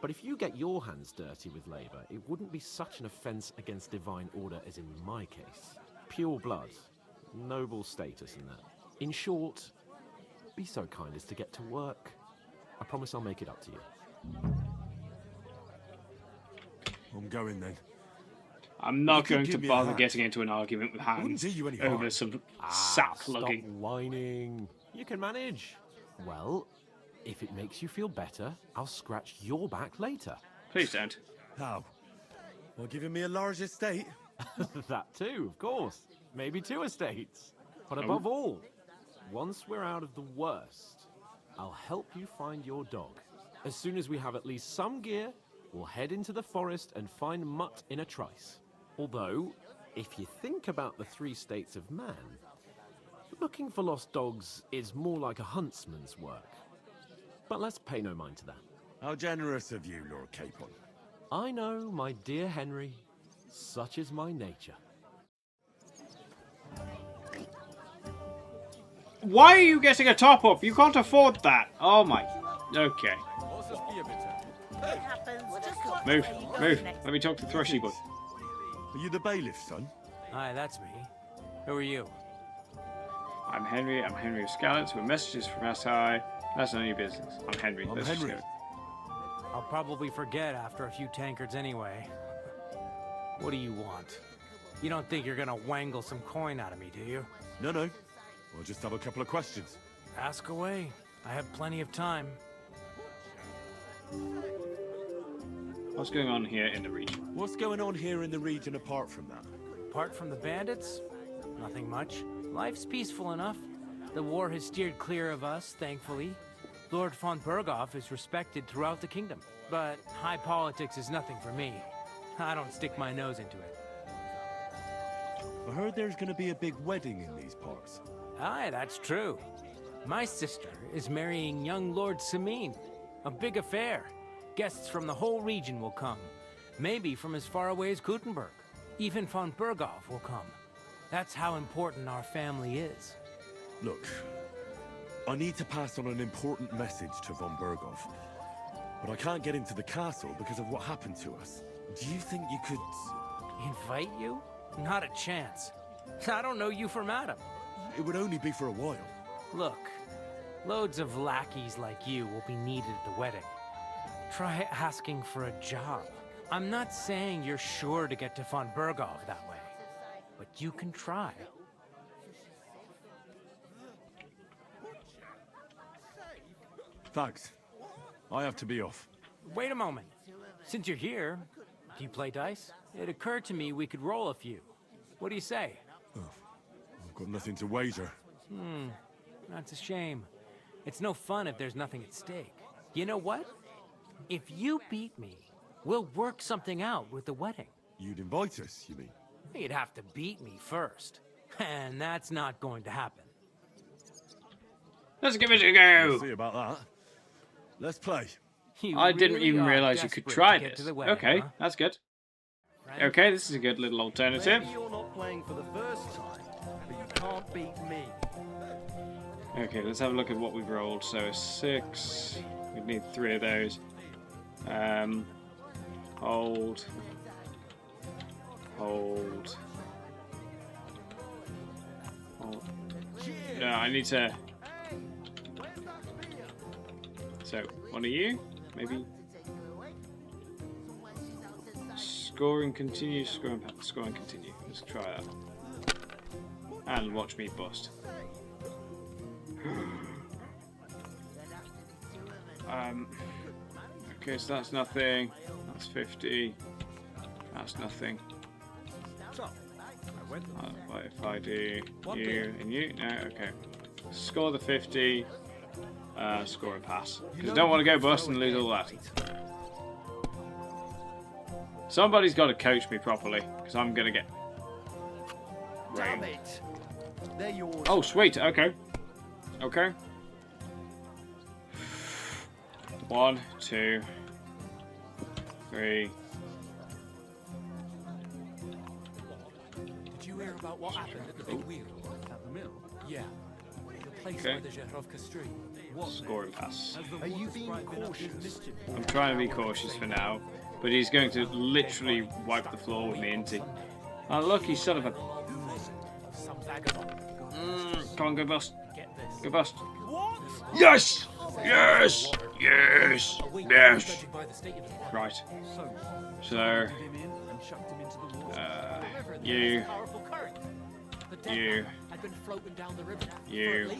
But if you get your hands dirty with labour, it wouldn't be such an offence against divine order as in my case. Pure blood, noble status and that. In short, be so kind as to get to work. I promise I'll make it up to you. I'm going then. I'm not could going give to me a bother hat. getting into an argument with Wouldn't Hans do you any over harm. some sack Stop lugging. whining. You can manage. Well, if it makes you feel better, I'll scratch your back later. Please don't. How? Well, giving me a large estate? That too, of course. Maybe 2 estates. But above all, once we're out of the worst, I'll help you find your dog. As soon as we have at least some gear, we'll head into the forest and find Mutt in a trice. Although, if you think about the 3 states of man, looking for lost dogs is more like a huntsman's work. But let's pay no mind to that. How generous of you, Lord Capon. I know, my dear Henry, such is my nature. Why are you getting a top up? You can't afford that. Oh my. Okay. It happens. Just watch Move. where you go Move. next. Let me talk to Threshy Bud. Are you the bailiff, son? Hi, that's me. Who are you? I'm Henry. I'm Henry of Skalitz with messages from SI. That's none of your business. I'm Henry. I'm Let's just Henry. go. I'll probably forget after a few tankards anyway. What do you want? You don't think you're gonna wangle some coin out of me, do you? No, no. I'll just have a couple of questions. Ask away. I have plenty of time. What's going on here in the region? What's going on here in the region apart from that? Apart from the bandits, nothing much. life's peaceful enough. The war has steered clear of us, thankfully. Lord von Berghoff is respected throughout the kingdom. But high politics is nothing for me. I don't stick my nose into it. I heard there's gonna be a big wedding in these parts. Aye, that's true. My sister is marrying young Lord Samin. A big affair. Guests from the whole region will come. Maybe from as far away as Gutenberg. Even von Berghoff will come. That's how important our family is. Look, I need to pass on an important message to von Berghoff. But I can't get into the castle because of what happened to us. Do you think you could... Invite you? Not a chance. I don't know you from Adam. It would only be for a while. Look, loads of lackeys like you will be needed at the wedding. Try asking for a job. I'm not saying you're sure to get to von Berghoff that way, but you can try. Thanks. I have to be off. Wait a moment. Since you're here, do you play dice? It occurred to me we could roll a few. What do you say? Oh, I've got nothing to wager. That's a shame. It's no fun if there's nothing at stake. You know what? If you beat me, we'll work something out with the wedding. You'd invite us, you mean? You'd have to beat me first. And that's not going to happen. Let's give it a go. We'll see about that. Let's play. I didn't even realize you could try this. Okay, that's good. Okay, this is a good little alternative. Maybe you're not playing for the first time, but you can't beat me. Okay, let's have a look at what we've rolled. So a 6. We need 3 of those. Hold. Hold. Hold. No, I need to... So, one of you, maybe. Score and continue, score and continue. Let's try that. And watch me bust. Okay, so that's nothing. That's 50. That's nothing. If I do you and you, no, okay. Score the 50. Score and pass. Because I don't want to go bust and lose all that. Somebody's got to coach me properly, because I'm gonna get. Damn it! They're yours. Oh, sweet. Okay. Okay. 1, 2, 3. Did you hear about what happened at the big wheel? At the mill? Yeah. The place Okay. by the Zherovka Street. Score and pass. Are you being cautious? I'm trying to be cautious for now, but he's going to literally wipe the floor with me, isn't he? Oh, look, you son of a... Come on, go bust. Go bust. Yes! Yes! Yes! Yes! Right. So... you... You... You...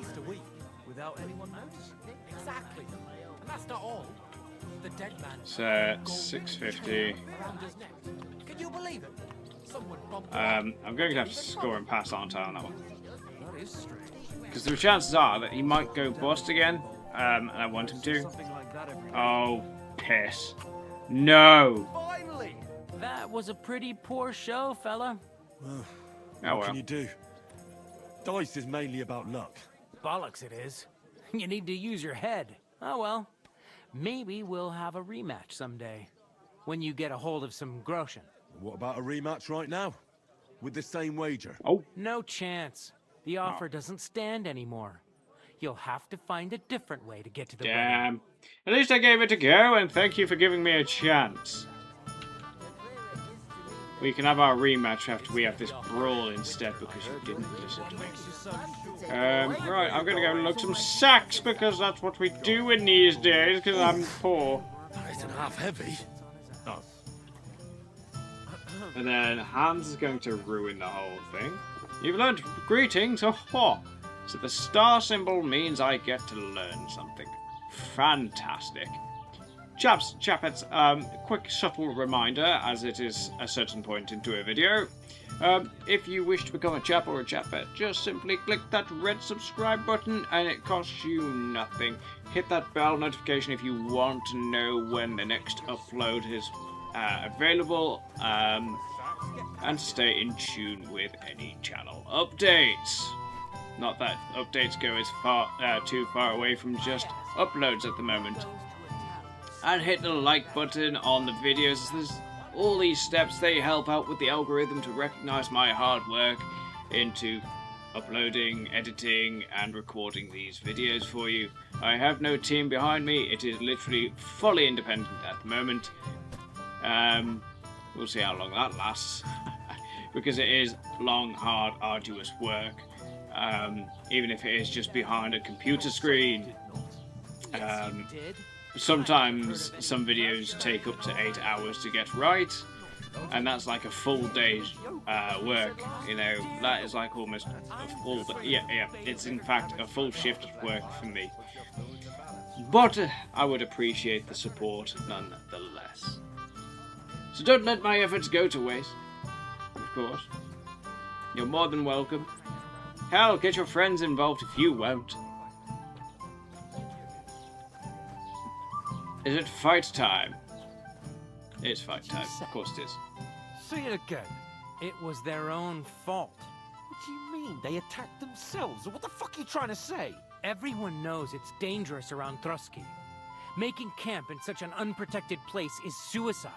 Without anyone noticing. Exactly. And that's not all. The dead man. So 650. Around his neck. Can you believe it? Someone bumped I'm going to have to score and pass, aren't I, on that one? That is strange. Because the chances are that he might go bust again, and I want him to. Oh, piss. No! Finally! That was a pretty poor show, fella. What can you do? Dice is mainly about luck. Bollocks it is. You need to use your head. Oh well. Maybe we'll have a rematch someday. When you get a hold of some groschen. What about a rematch right now? With the same wager? Oh. No chance. The offer doesn't stand anymore. You'll have to find a different way to get to the Damn. wedding. At least I gave it a go, and thank you for giving me a chance. We can have our rematch after we have this brawl instead, because you didn't listen to me. Right, I'm gonna go look some sacks, because that's what we do in these days, because I'm poor. It's an half heavy. Oh. And then Hans is going to ruin the whole thing. You've learned greetings, oh. So the star symbol means I get to learn something. Fantastic. Chaps, Chappettes, quick subtle reminder, as it is a certain point into a video. If you wish to become a chap or a chapette, just simply click that red subscribe button and it costs you nothing. Hit that bell notification if you want to know when the next upload is available, and stay in tune with any channel updates. Not that updates go as too far away from just uploads at the moment. And hit the like button on the videos. There's all these steps, they help out with the algorithm to recognize my hard work into uploading, editing, and recording these videos for you. I have no team behind me, it is literally fully independent at the moment. We'll see how long that lasts, because it is long, hard, arduous work, even if it is just behind a computer screen. Sometimes some videos take up to 8 hours to get right, and that's like a full day's work. You know, that is like almost a full it's in fact a full shift of work for me. But I would appreciate the support nonetheless. So don't let my efforts go to waste, of course. You're more than welcome. Hell, get your friends involved if you won't. Is it fight time? It's fight time, of course it is. Say it again. It was their own fault. What do you mean? They attacked themselves? What the fuck are you trying to say? Everyone knows it's dangerous around Trusky. Making camp in such an unprotected place is suicide.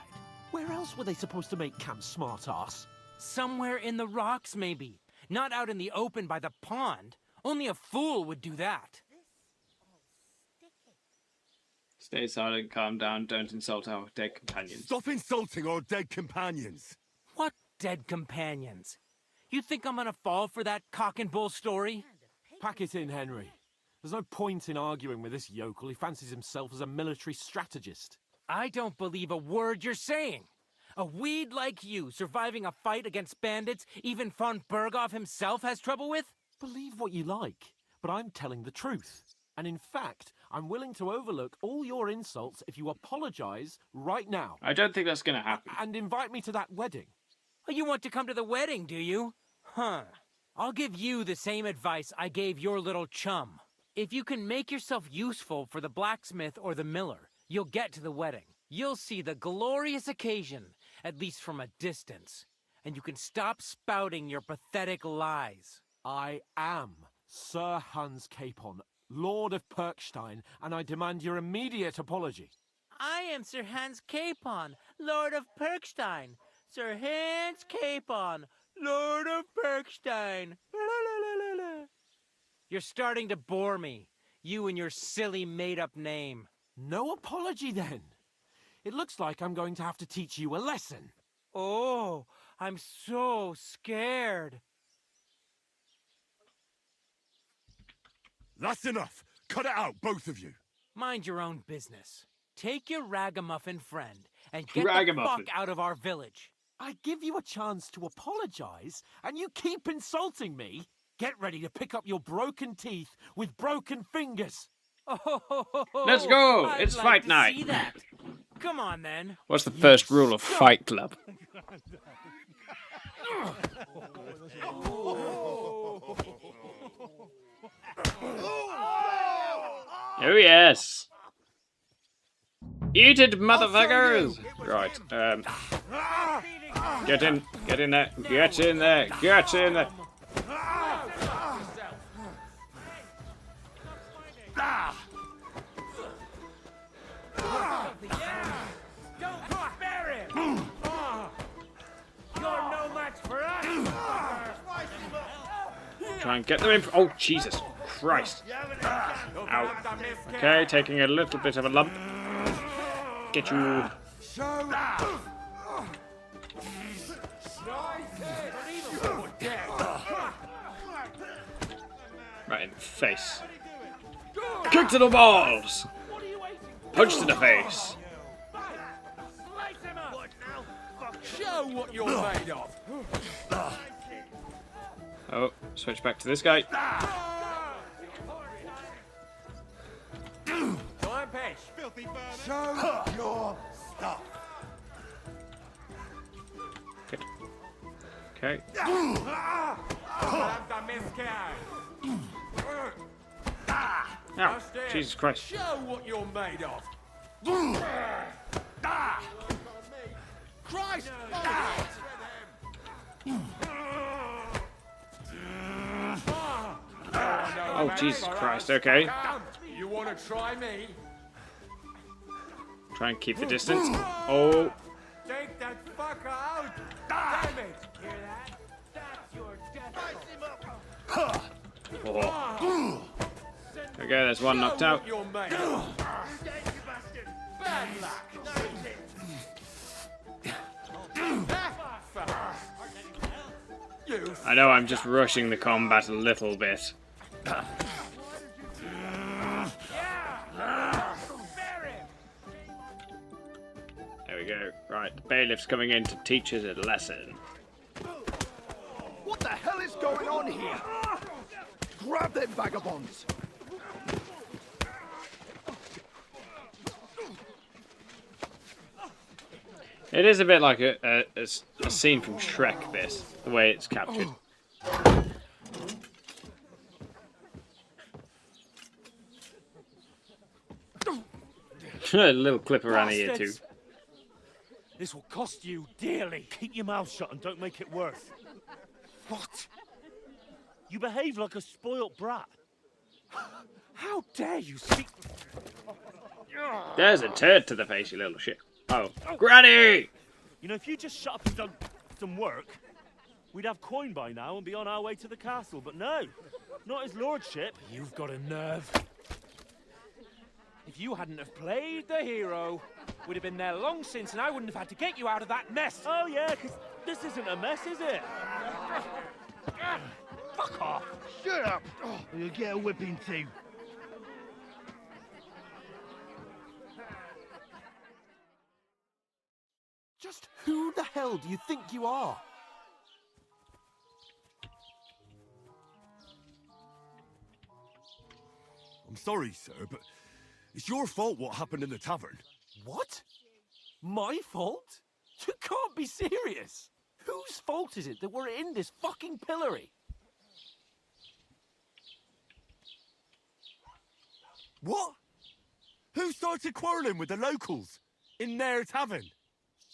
Where else were they supposed to make camp, smart-ass? Somewhere in the rocks, maybe. Not out in the open by the pond. Only a fool would do that. Stay silent, calm down, don't insult our dead companions. Stop insulting our dead companions! What dead companions? You think I'm gonna fall for that cock and bull story? Pack it in, Henry. There's no point in arguing with this yokel. He fancies himself as a military strategist. I don't believe a word you're saying. A weed like you surviving a fight against bandits even von Berghoff himself has trouble with? Believe what you like, but I'm telling the truth. And in fact, I'm willing to overlook all your insults if you apologize right now. I don't think that's gonna happen. And invite me to that wedding. Oh, you want to come to the wedding, do you? Huh. I'll give you the same advice I gave your little chum. If you can make yourself useful for the blacksmith or the miller, you'll get to the wedding. You'll see the glorious occasion, at least from a distance. And you can stop spouting your pathetic lies. I am Sir Hans Capon, Lord of Perkstein, and I demand your immediate apology. I am Sir Hans Capon, Lord of Perkstein. Sir Hans Capon, Lord of Perkstein. You're starting to bore me. You and your silly made-up name. No apology, then. It looks like I'm going to have to teach you a lesson. Oh, I'm so scared. That's enough! Cut it out, both of you! Mind your own business. Take your ragamuffin friend and get the fuck out of our village. I give you a chance to apologize, and you keep insulting me? Get ready to pick up your broken teeth with broken fingers. Let's go! It's fight night! See that. Come on, then. What's the first rule of Fight Club? Oh yes! Eat it, motherfuckers! Right, get in there, get in there, get in there! Try and get them in. Oh, Jesus Christ. Ow. Okay, taking a little bit of a lump. Get you. Right in the face. Kick to the balls! Punch to the face. Show what you're made of. Oh, switch back to this guy. Time pace. filthy vermin! Show your stuff! Good. Okay. Oh, Jesus Christ. Show what you're made of! Christ! Oh, Jesus Christ, okay. You want to try me? Try and keep the distance. Oh. Take that fucker out! Damn it! Hear that? That's your death. Oh. There we go, there's one knocked out. You're made of. Bad luck. I know I'm just rushing the combat a little bit. There we go. Right, the bailiff's coming in to teach us a lesson. What the hell is going on here? Grab them vagabonds! It is a bit like a scene from Shrek, this, the way it's captured. A little clip around here too. This will cost you dearly. Keep your mouth shut and don't make it worse. What? You behave like a spoilt brat. How dare you speak? There's a turd to the face, you little shit. Oh, Granny! You know, if you just shut up and done some work, we'd have coin by now and be on our way to the castle. But no, not his lordship. You've got a nerve. If you hadn't have played the hero, we'd have been there long since, and I wouldn't have had to get you out of that mess. Oh yeah, because this isn't a mess, is it? Fuck off! Shut up! Or you'll get a whipping too. Just who the hell do you think you are? I'm sorry, sir, but it's your fault what happened in the tavern. What? My fault? You can't be serious. Whose fault is it that we're in this fucking pillory? What? Who started quarrelling with the locals in their tavern?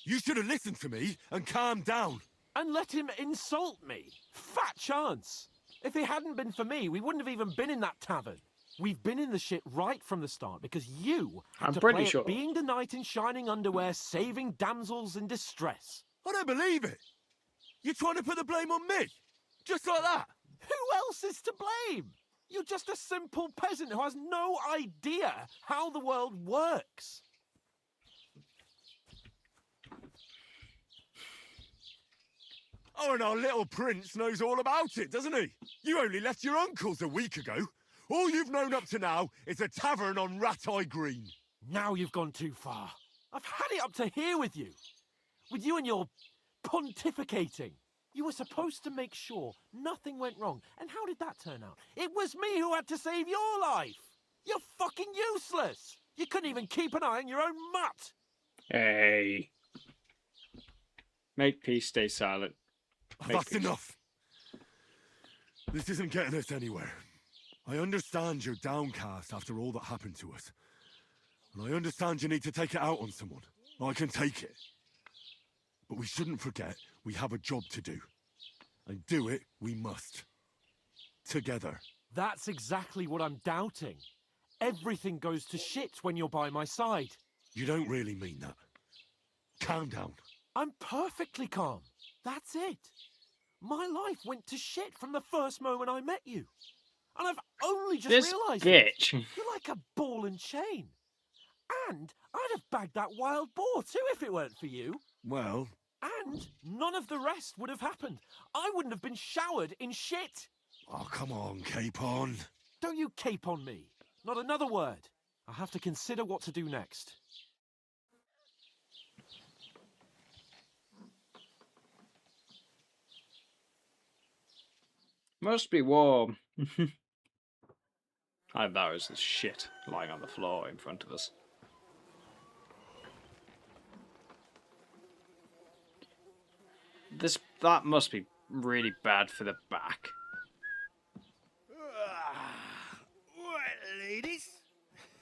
You should have listened to me and calmed down. And let him insult me? Fat chance. If it hadn't been for me, we wouldn't have even been in that tavern. We've been in the shit right from the start because you had to play at being the knight in shining underwear, saving damsels in distress. I don't believe it. You're trying to put the blame on me? Just like that? Who else is to blame? You're just a simple peasant who has no idea how the world works. Oh, and our little prince knows all about it, doesn't he? You only left your uncle's a week ago. All you've known up to now is a tavern on Rat-Eye Green. Now you've gone too far. I've had it up to here with you. With you and your pontificating. You were supposed to make sure nothing went wrong. And how did that turn out? It was me who had to save your life. You're fucking useless. You couldn't even keep an eye on your own mutt. Hey. Make peace, stay silent. That's enough. This isn't getting us anywhere. I understand you're downcast after all that happened to us. And I understand you need to take it out on someone. I can take it. But we shouldn't forget we have a job to do. And do it we must. Together. That's exactly what I'm doubting. Everything goes to shit when you're by my side. You don't really mean that. Calm down. I'm perfectly calm. That's it. My life went to shit from the first moment I met you. And I've only just realised bitch. You're like a ball and chain. And I'd have bagged that wild boar too if it weren't for you. Well... And none of the rest would have happened. I wouldn't have been showered in shit. Oh, come on, Capon. Don't you cape on me. Not another word. I have to consider what to do next. Must be warm. I that was the shit lying on the floor in front of us. That must be really bad for the back. Right, ladies.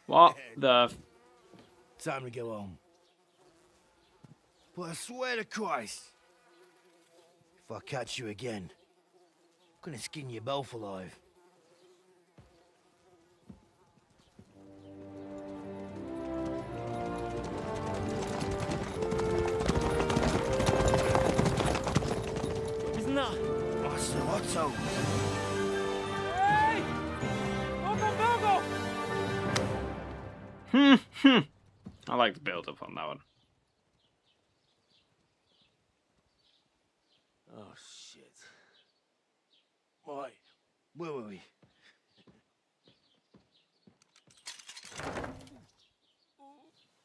What the? Time to go home. But I swear to Christ, if I catch you again, I'm gonna skin you both alive. Isn't that? Otto. Hey! Open Virgo! I like the build up on that one. Oh shit. Right, where were we?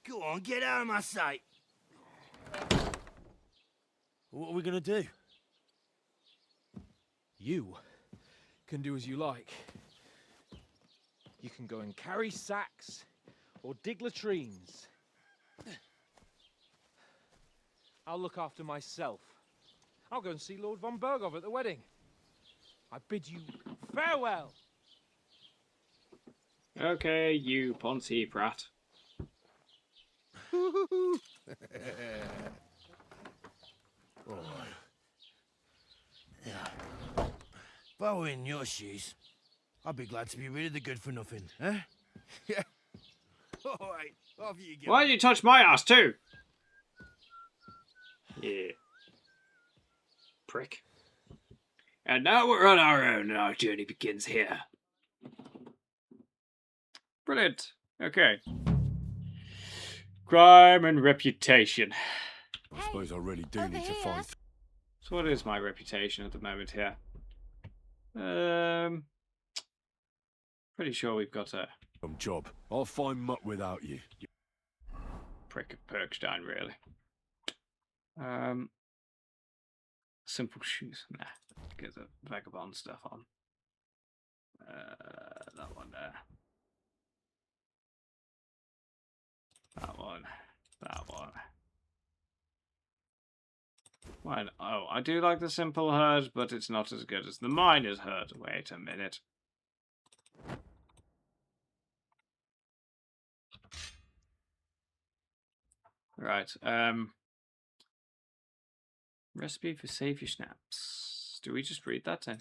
Go on, get out of my sight. What are we gonna do? You can do as you like. You can go and carry sacks or dig latrines. I'll look after myself. I'll go and see Lord von Bergov at the wedding. I bid you farewell. Okay, you Ponzi brat. Oh. Yeah. If I were in your shoes, I'd be glad to be rid of the good for nothing, huh? Yeah. All right, off you go. Why did you touch my ass too? Yeah. Prick. And now we're on our own and our journey begins here. Brilliant. Okay. Crime and reputation. I suppose I really do need to find... So what is my reputation at the moment here? Pretty sure we've got a... Some job. I'll find mutt without you. Prick of Perkstein, really. Simple shoes. Nah. Get the vagabond stuff on. That one there. That one. That one. Why? Oh, I do like the simple herd, but it's not as good as the miner's herd. Wait a minute. Right. Recipe for save your snaps. Do we just read that then?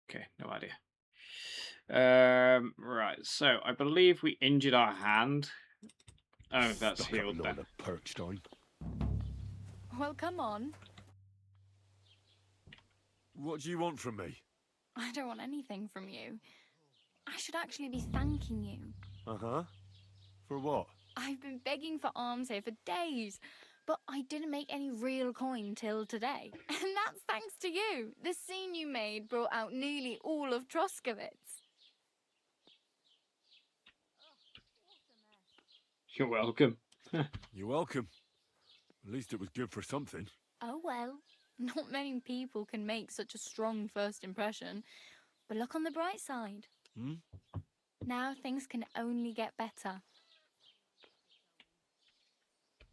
Okay, no idea. Right. So I believe we injured our hand. Oh, that's healed then. Perkstein. Well, come on. What do you want from me? I don't want anything from you. I should actually be thanking you. Uh-huh. For what? I've been begging for alms here for days, but I didn't make any real coin till today. And that's thanks to you. The scene you made brought out nearly all of Troskowitz. You're welcome. You're welcome. At least it was good for something. Oh well, not many people can make such a strong first impression. But look on the bright side. Hmm? Now things can only get better.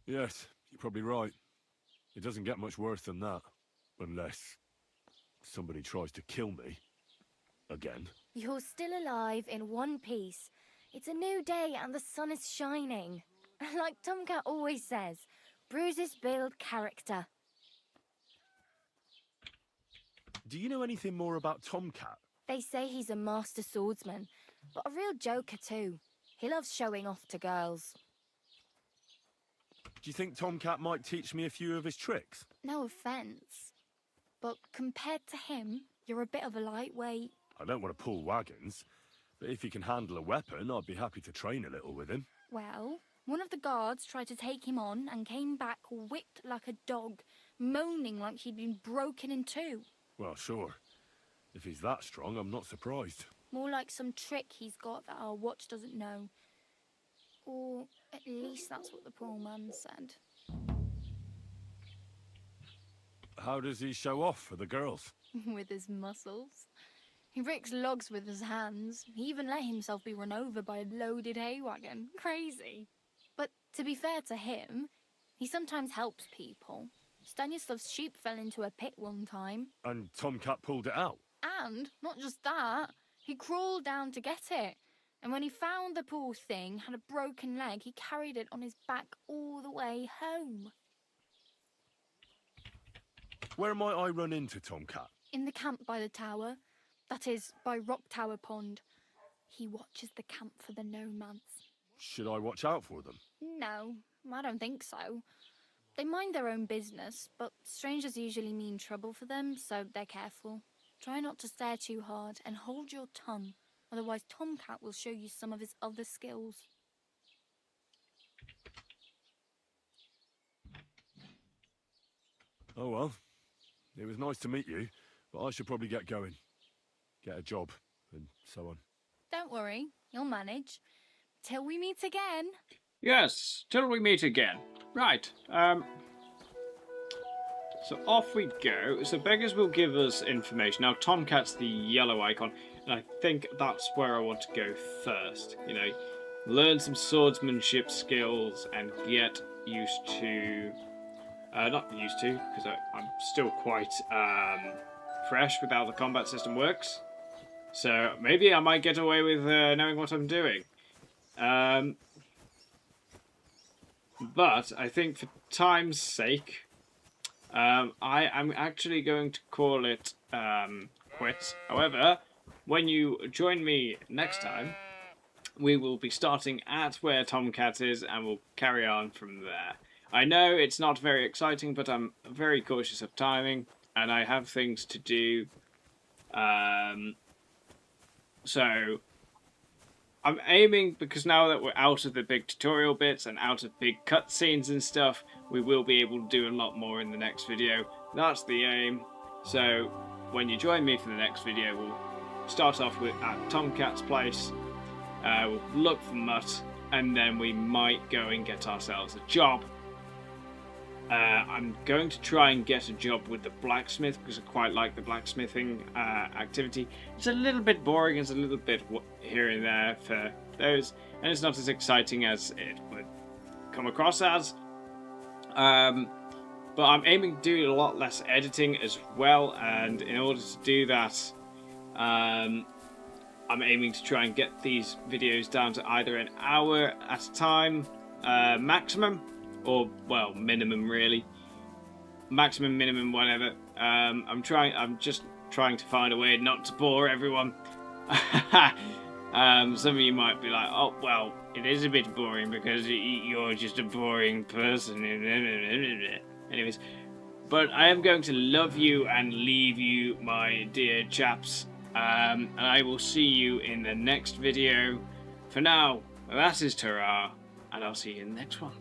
Yes, you're probably right. It doesn't get much worse than that. Unless somebody tries to kill me. Again. You're still alive in one piece. It's a new day and the sun is shining. Like Tomcat always says, bruises build character. Do you know anything more about Tomcat? They say he's a master swordsman, but a real joker too. He loves showing off to girls. Do you think Tomcat might teach me a few of his tricks? No offence, but compared to him, you're a bit of a lightweight. I don't want to pull wagons, but if he can handle a weapon, I'd be happy to train a little with him. Well, one of the guards tried to take him on and came back whipped like a dog, moaning like he'd been broken in two. Well, sure. If he's that strong, I'm not surprised. More like some trick he's got that our watch doesn't know. Or at least that's what the poor man said. How does he show off for the girls? With his muscles. He ricks logs with his hands. He even let himself be run over by a loaded hay wagon. Crazy. But to be fair to him, he sometimes helps people. Stanislav's sheep fell into a pit one time. And Tomcat pulled it out. And, not just that, he crawled down to get it. And when he found the poor thing had a broken leg, he carried it on his back all the way home. Where might I run into Tomcat? In the camp by the tower. That is, by Rock Tower Pond. He watches the camp for the nomads. Should I watch out for them? No, I don't think so. They mind their own business, but strangers usually mean trouble for them, so they're careful. Try not to stare too hard and hold your tongue, otherwise Tomcat will show you some of his other skills. Oh well, it was nice to meet you, but I should probably get going. Get a job, and so on. Don't worry, you'll manage. Till we meet again. Yes, till we meet again. Right, so off we go. So beggars will give us information. Now Tomcat's the yellow icon, and I think that's where I want to go first. You know, learn some swordsmanship skills and get used to... not used to, because I'm still quite fresh with how the combat system works. So maybe I might get away with knowing what I'm doing. But I think for time's sake, I am actually going to call it quits. However, when you join me next time, we will be starting at where Tomcat is and we'll carry on from there. I know it's not very exciting, but I'm very cautious of timing and I have things to do. So I'm aiming, because now that we're out of the big tutorial bits and out of big cutscenes and stuff, we will be able to do a lot more in the next video. That's the aim. So when you join me for the next video, we'll start off with at Tomcat's place. We'll look for Mutt, and then we might go and get ourselves a job. I'm going to try and get a job with the blacksmith because I quite like the blacksmithing activity. It's a little bit boring, it's a little bit here and there for those, and it's not as exciting as it would come across as. But I'm aiming to do a lot less editing as well, and in order to do that, I'm aiming to try and get these videos down to either an hour at a time, maximum, or, well, minimum really. Maximum, minimum, whatever. I'm just trying to find a way not to bore everyone. Some of you might be like, oh, well, it is a bit boring because you're just a boring person. Anyways, but I am going to love you and leave you, my dear chaps. And I will see you in the next video. For now, that is ta-ra, and I'll see you in the next one.